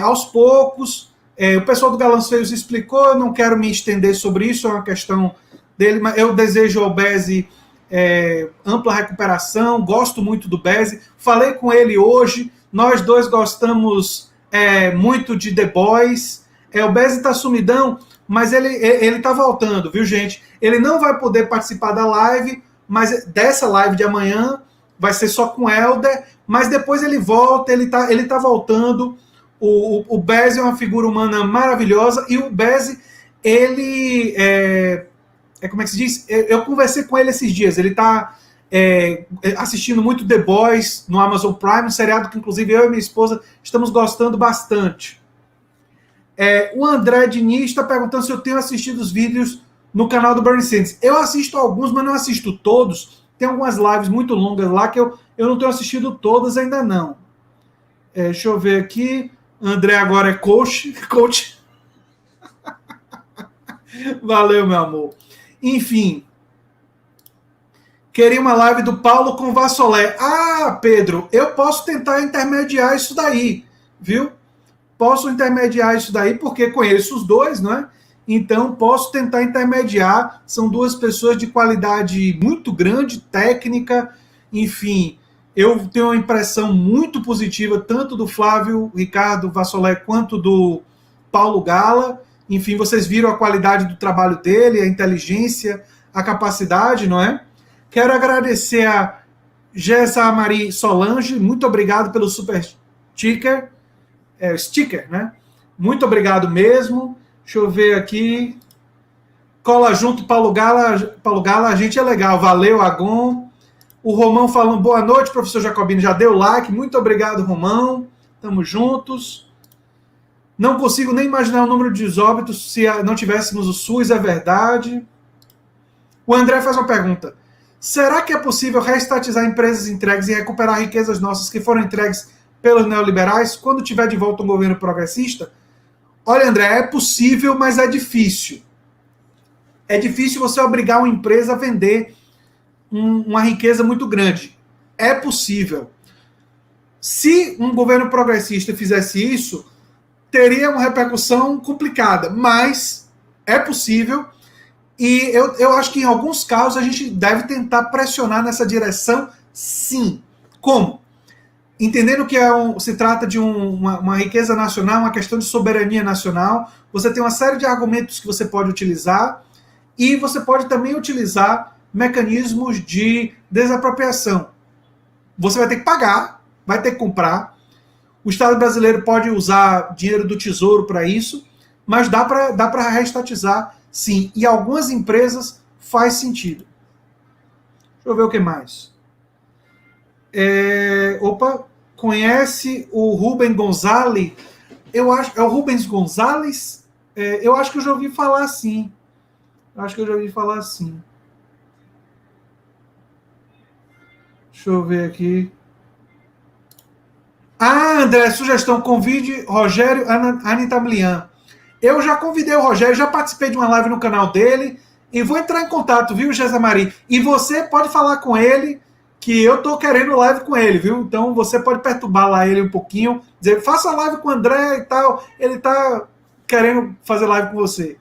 aos poucos. O pessoal do Galãs Feios explicou, eu não quero me estender sobre isso, é uma questão dele, mas eu desejo ao Beze ampla recuperação, gosto muito do Beze. Falei com ele hoje, nós dois gostamos muito de The Boys. O Beze está sumidão, mas ele está voltando, viu, gente? Ele não vai poder participar da live, mas dessa live de amanhã vai ser só com o Helder, mas depois ele volta, ele tá voltando. O Beze é uma figura humana maravilhosa, e o Beze, ele como é que se diz? Eu conversei com ele esses dias, ele está assistindo muito The Boys no Amazon Prime, um seriado que inclusive eu e minha esposa estamos gostando bastante. O André Diniz está perguntando se eu tenho assistido os vídeos no canal do Bernie Sanders. Eu assisto alguns, mas não assisto todos. Tem algumas lives muito longas lá que eu não tenho assistido todas ainda não. Deixa eu ver aqui. André agora é coach. Valeu, meu amor. Enfim. Queria uma live do Paulo com Vassolé. Pedro, eu posso tentar intermediar isso daí, viu? posso intermediar isso daí, porque conheço os dois, não é? Então, posso tentar intermediar. São duas pessoas de qualidade muito grande, técnica, enfim. Eu tenho uma impressão muito positiva, tanto do Flávio Ricardo Vassolé, quanto do Paulo Gala. Enfim, vocês viram a qualidade do trabalho dele, a inteligência, a capacidade, não é? Quero agradecer a Gessa Marie Solange, muito obrigado pelo super sticker, né? Muito obrigado mesmo. Deixa eu ver aqui. Cola junto, Paulo Gala, a gente é legal. Valeu, Agon. O Romão falando boa noite, professor Jacobino. Já deu like. Muito obrigado, Romão. Tamo juntos. Não consigo nem imaginar o número de óbitos se não tivéssemos o SUS, é verdade. O André faz uma pergunta. Será que é possível reestatizar empresas entregues e recuperar riquezas nossas que foram entregues pelos neoliberais quando tiver de volta um governo progressista? Olha, André, é possível, mas é difícil. É difícil você obrigar uma empresa a vender uma riqueza muito grande. É possível. Se um governo progressista fizesse isso, teria uma repercussão complicada, mas é possível. E eu acho que em alguns casos a gente deve tentar pressionar nessa direção, sim. Como? Entendendo que se trata de uma riqueza nacional, uma questão de soberania nacional, você tem uma série de argumentos que você pode utilizar e você pode também utilizar mecanismos de desapropriação. Você vai ter que pagar, vai ter que comprar. O Estado brasileiro pode usar dinheiro do Tesouro para isso, mas dá para reestatizar, sim. E algumas empresas faz sentido. Deixa eu ver o que mais. Conhece o Rubens Gonzalez? Eu acho, é o Rubens Gonzalez? Eu acho que eu já ouvi falar assim. Deixa eu ver aqui. André, sugestão, convide Rogério Anitablian. Eu já convidei o Rogério, já participei de uma live no canal dele e vou entrar em contato, viu, Gessa Marie? E você pode falar com ele que eu tô querendo live com ele, viu? Então você pode perturbar lá ele um pouquinho, dizer, faça live com o André e tal, ele tá querendo fazer live com você.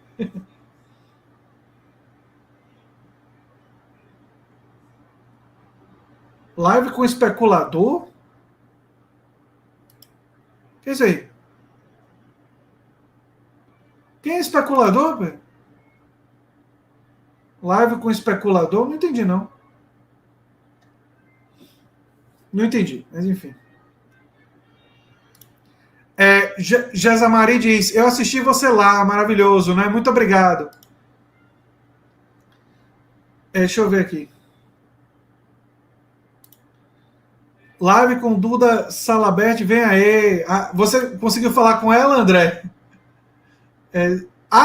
Live com especulador? O que é isso aí? Quem é especulador, velho? Live com especulador? Não entendi, não. Não entendi, mas enfim. Gesamari diz, eu assisti você lá, maravilhoso, né? Muito obrigado. Deixa eu ver aqui. Live com Duda Salabert, vem aí. Você conseguiu falar com ela, André?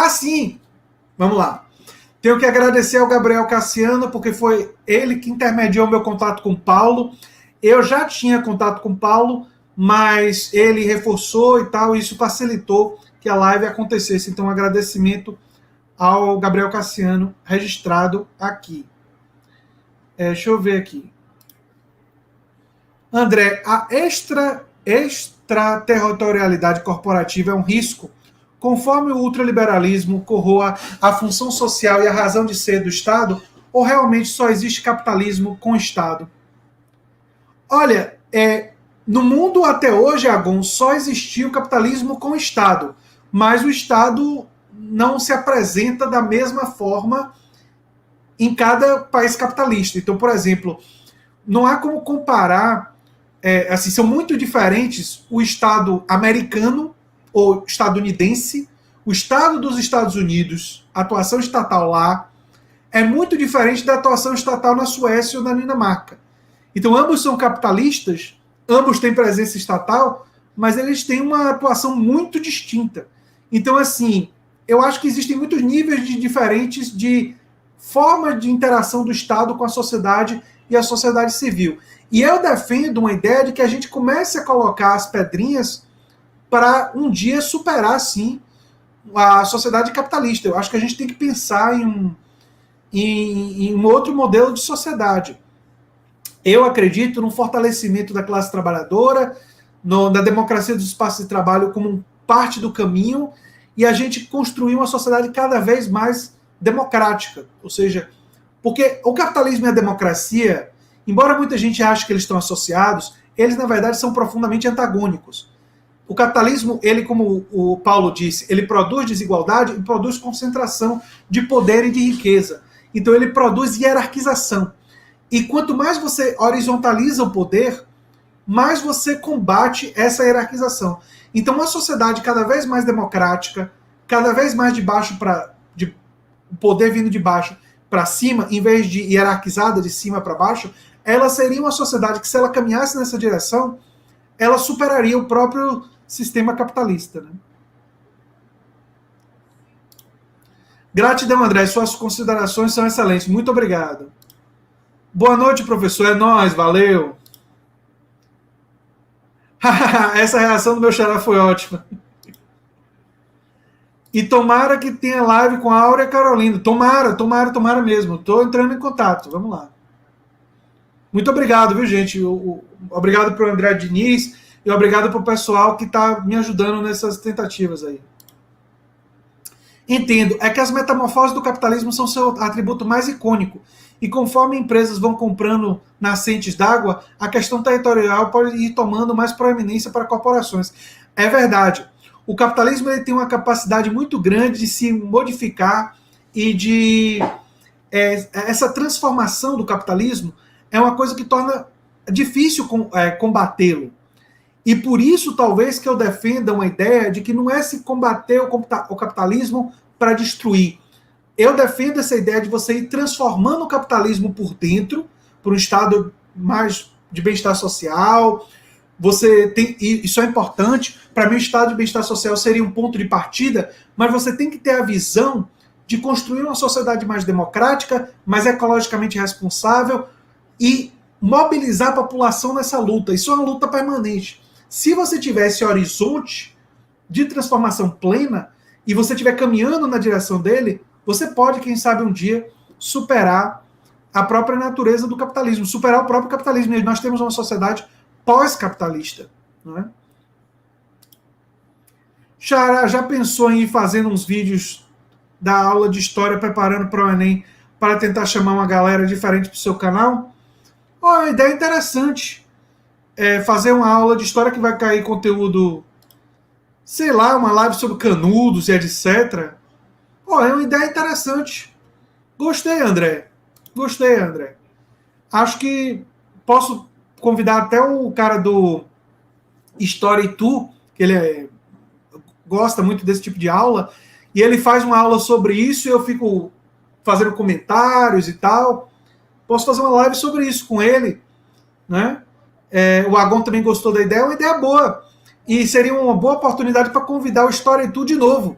Sim! Vamos lá. Tenho que agradecer ao Gabriel Cassiano, porque foi ele que intermediou meu contato com o Paulo. Eu já tinha contato com o Paulo, mas ele reforçou e tal, e isso facilitou que a live acontecesse. Então, um agradecimento ao Gabriel Cassiano, registrado aqui. Deixa eu ver aqui. André, a extraterritorialidade corporativa é um risco, conforme o ultraliberalismo corroa a função social e a razão de ser do Estado, ou realmente só existe capitalismo com Estado? Olha, no mundo até hoje, Agon, só existiu capitalismo com Estado, mas o Estado não se apresenta da mesma forma em cada país capitalista. Então, por exemplo, não há como comparar, assim, são muito diferentes o Estado americano ou estadunidense, o Estado dos Estados Unidos, a atuação estatal lá, é muito diferente da atuação estatal na Suécia ou na Dinamarca. Então, ambos são capitalistas, ambos têm presença estatal, mas eles têm uma atuação muito distinta. Então, assim, eu acho que existem muitos níveis diferentes de forma de interação do Estado com a sociedade e a sociedade civil. E eu defendo uma ideia de que a gente comece a colocar as pedrinhas para um dia superar, sim, a sociedade capitalista. Eu acho que a gente tem que pensar em um outro modelo de sociedade. Eu acredito no fortalecimento da classe trabalhadora, na democracia dos espaços de trabalho como parte do caminho e a gente construir uma sociedade cada vez mais democrática. Ou seja, porque o capitalismo e a democracia, embora muita gente ache que eles estão associados, eles na verdade são profundamente antagônicos. O capitalismo, ele, como o Paulo disse, ele produz desigualdade e produz concentração de poder e de riqueza. Então ele produz hierarquização. E quanto mais você horizontaliza o poder, mais você combate essa hierarquização. Então uma sociedade cada vez mais democrática, cada vez mais de baixo para o poder vindo de baixo para cima, em vez de hierarquizada de cima para baixo, ela seria uma sociedade que, se ela caminhasse nessa direção, ela superaria o próprio sistema capitalista. Né? Gratidão, André. Suas considerações são excelentes. Muito obrigado. Boa noite, professor. É nóis. Valeu. Essa reação do meu xará foi ótima. E tomara que tenha live com a Áurea e a Carolina. Tomara mesmo. Estou entrando em contato. Vamos lá. Muito obrigado, viu, gente? Obrigado para o André Diniz e obrigado para o pessoal que está me ajudando nessas tentativas aí. Entendo. É que as metamorfoses do capitalismo são seu atributo mais icônico. E conforme empresas vão comprando nascentes d'água, a questão territorial pode ir tomando mais proeminência para corporações. É verdade. O capitalismo ele tem uma capacidade muito grande de se modificar e de... essa transformação do capitalismo é uma coisa que torna difícil combatê-lo. E por isso, talvez, que eu defenda uma ideia de que não é se combater o capitalismo para destruir. Eu defendo essa ideia de você ir transformando o capitalismo por dentro, para um estado mais de bem-estar social. Isso é importante. Para mim, o estado de bem-estar social seria um ponto de partida, mas você tem que ter a visão de construir uma sociedade mais democrática, mais ecologicamente responsável e mobilizar a população nessa luta. Isso é uma luta permanente. Se você tiver esse horizonte de transformação plena e você estiver caminhando na direção dele, você pode, quem sabe, um dia superar a própria natureza do capitalismo, superar o próprio capitalismo. E nós temos uma sociedade pós-capitalista. Não é? Xará, já pensou em ir fazendo uns vídeos da aula de história preparando para o Enem para tentar chamar uma galera diferente para o seu canal? Uma ideia interessante. Fazer uma aula de história que vai cair conteúdo, sei lá, uma live sobre Canudos e etc. É uma ideia interessante. Gostei, André. Acho que posso convidar até o cara do História e Tu, que ele gosta muito desse tipo de aula, e ele faz uma aula sobre isso e eu fico fazendo comentários e tal. Posso fazer uma live sobre isso com ele, né? O Agon também gostou da ideia, é uma ideia boa. E seria uma boa oportunidade para convidar o História e Tu de novo.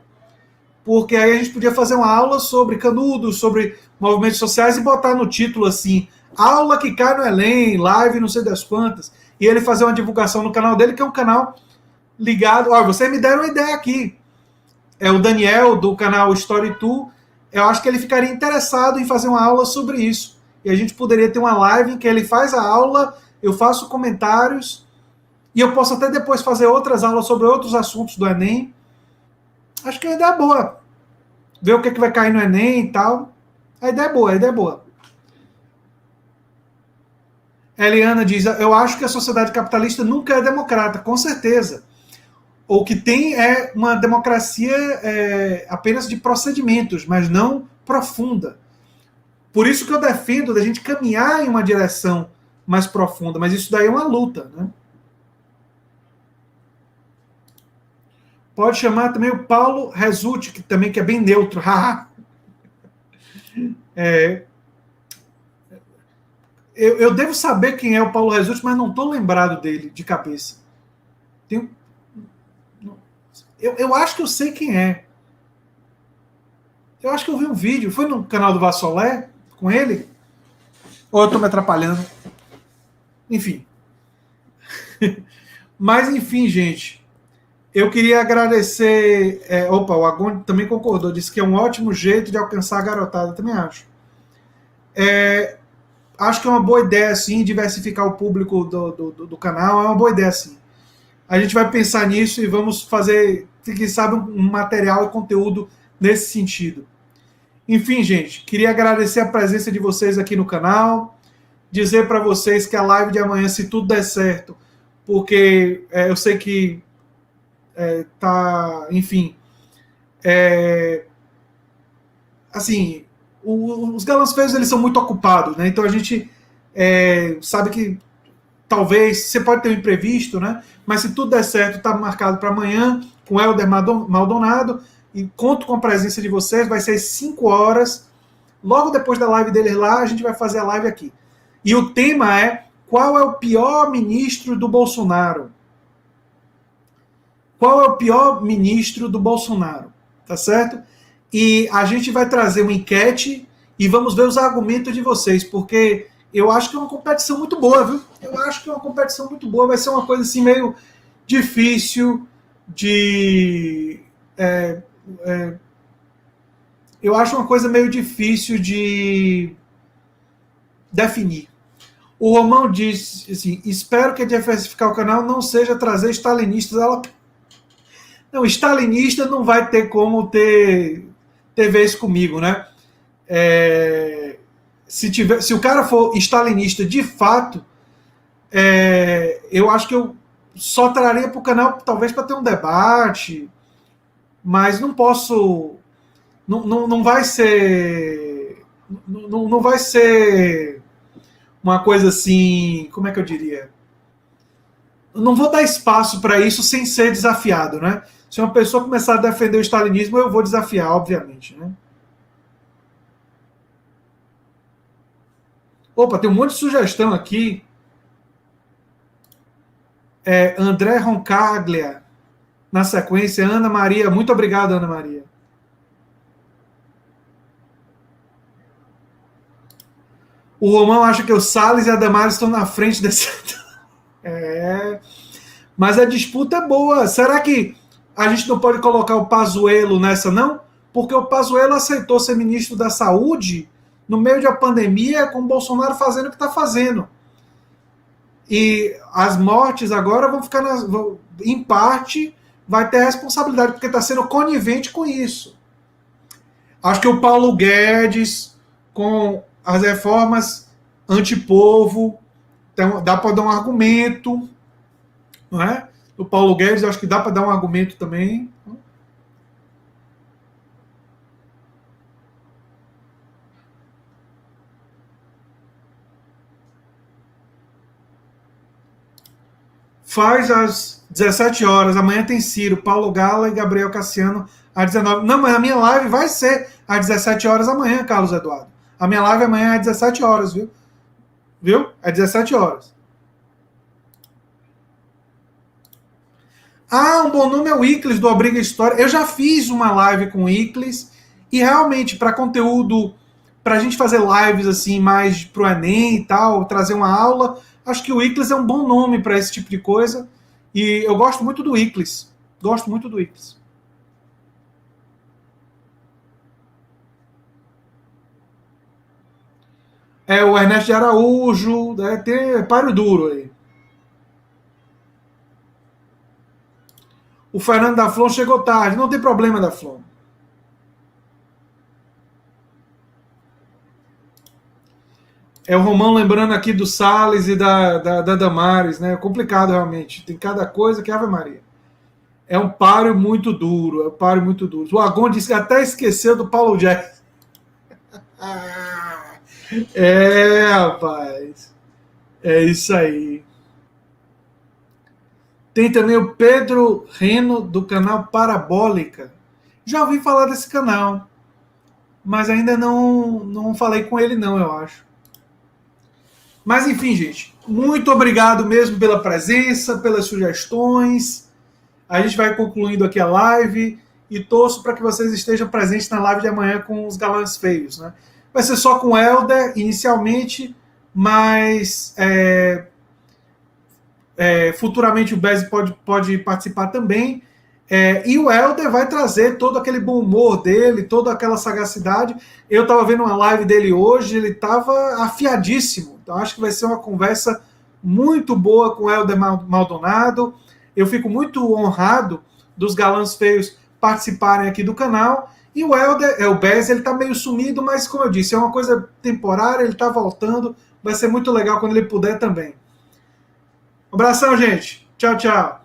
Porque aí a gente podia fazer uma aula sobre Canudos, sobre movimentos sociais e botar no título assim, aula que cai no Enem, live não sei das quantas. E ele fazer uma divulgação no canal dele, que é um canal ligado... vocês me deram uma ideia aqui. É o Daniel, do canal História e Tu. Eu acho que ele ficaria interessado em fazer uma aula sobre isso. E a gente poderia ter uma live em que ele faz a aula, eu faço comentários, e eu posso até depois fazer outras aulas sobre outros assuntos do Enem. Acho que a ideia é boa. Ver o que vai cair no Enem e tal. A ideia é boa. Eliana diz, eu acho que a sociedade capitalista nunca é democrata, com certeza. O que tem é uma democracia apenas de procedimentos, mas não profunda. Por isso que eu defendo da gente caminhar em uma direção mais profunda, mas isso daí é uma luta, né? Pode chamar também o Paulo Resulti, que é bem neutro. Eu devo saber quem é o Paulo Resulti, mas não estou lembrado dele de cabeça. Eu acho que eu sei quem é. Eu acho que eu vi um vídeo. Foi no canal do Vassolé com ele? Ou eu estou me atrapalhando? Enfim. Mas, enfim, gente. Eu queria agradecer... o Agon também concordou. Disse que é um ótimo jeito de alcançar a garotada. Eu também acho. Acho que é uma boa ideia, sim, diversificar o público do canal. É uma boa ideia, sim. a gente vai pensar nisso e vamos fazer, quem sabe, um material e conteúdo nesse sentido. Enfim, gente, queria agradecer a presença de vocês aqui no canal, dizer para vocês que a live de amanhã, se tudo der certo, porque eu sei que tá, enfim, assim, os galãs feios, eles são muito ocupados, né? Então a gente sabe que talvez, você pode ter um imprevisto, né? Mas se tudo der certo, está marcado para amanhã, com o Helder Maldonado, e conto com a presença de vocês, vai ser às 5 horas, logo depois da live deles lá, a gente vai fazer a live aqui. E o tema é: qual é o pior ministro do Bolsonaro? Qual é o pior ministro do Bolsonaro? Tá certo? E a gente vai trazer uma enquete e vamos ver os argumentos de vocês, porque eu acho que é uma competição muito boa, viu? Eu acho que é uma competição muito boa, vai ser uma coisa assim meio difícil de... eu acho uma coisa meio difícil de definir. O Romão diz assim: espero que diversificar o canal não seja trazer stalinistas. Não, stalinista não vai ter como ter vez comigo, né? Se o cara for stalinista de fato, eu acho que eu só traria para o canal talvez para ter um debate, mas não posso, não vai ser, não vai ser uma coisa assim, como é que eu diria? Não vou dar espaço para isso sem ser desafiado, né? Se uma pessoa começar a defender o stalinismo, eu vou desafiar, obviamente, né? Opa, tem um monte de sugestão aqui. André Roncaglia, na sequência, Ana Maria. Muito obrigado, Ana Maria. O Romão acha que o Salles e a Damares estão na frente desse... Mas a disputa é boa. Será que a gente não pode colocar o Pazuello nessa, não? Porque o Pazuello aceitou ser ministro da Saúde no meio de uma pandemia, com o Bolsonaro fazendo o que está fazendo. E as mortes agora vão ficar, em parte, vai ter responsabilidade, porque está sendo conivente com isso. Acho que o Paulo Guedes, com as reformas antipovo, então, dá para dar um argumento, não é? O Paulo Guedes, acho que dá para dar um argumento também. Faz às 17 horas. Amanhã tem Ciro, Paulo Gala e Gabriel Cassiano às 19. Não, mas a minha live vai ser às 17 horas amanhã, Carlos Eduardo. A minha live amanhã é às 17 horas, viu? Viu? É 17 horas. Um bom nome é o Iclis, do Obriga História. Eu já fiz uma live com o Iclis e realmente, para conteúdo, para a gente fazer lives assim, mais pro Enem e tal, trazer uma aula, acho que o Iclis é um bom nome para esse tipo de coisa. E eu gosto muito do Iclis. Gosto muito do Iclis. O Ernesto de Araújo, tem páreo duro aí. O Fernando da Flon chegou tarde. Não tem problema, da Flon. O Romão lembrando aqui do Salles e da Damares, né? É complicado realmente. Tem cada coisa que Ave Maria. É um páreo muito duro. É um páreo muito duro. O Agon disse que até esqueceu do Paulo Jackson. Rapaz. É isso aí. Tem também o Pedro Reno, do canal Parabólica. Já ouvi falar desse canal, mas ainda não falei com ele não, eu acho. Mas enfim, gente, muito obrigado mesmo pela presença, pelas sugestões. A gente vai concluindo aqui a live e torço para que vocês estejam presentes na live de amanhã com os galãs feios, né? Vai ser só com o Helder, inicialmente, mas futuramente o Bez pode participar também. E o Helder vai trazer todo aquele bom humor dele, toda aquela sagacidade. Eu estava vendo uma live dele hoje, ele estava afiadíssimo. Então acho que vai ser uma conversa muito boa com o Helder Maldonado. Eu fico muito honrado dos Galãs Feios participarem aqui do canal. E o Helder, o Bez, ele tá meio sumido, mas como eu disse, é uma coisa temporária, ele tá voltando. Vai ser muito legal quando ele puder também. Um abração, gente. Tchau, tchau.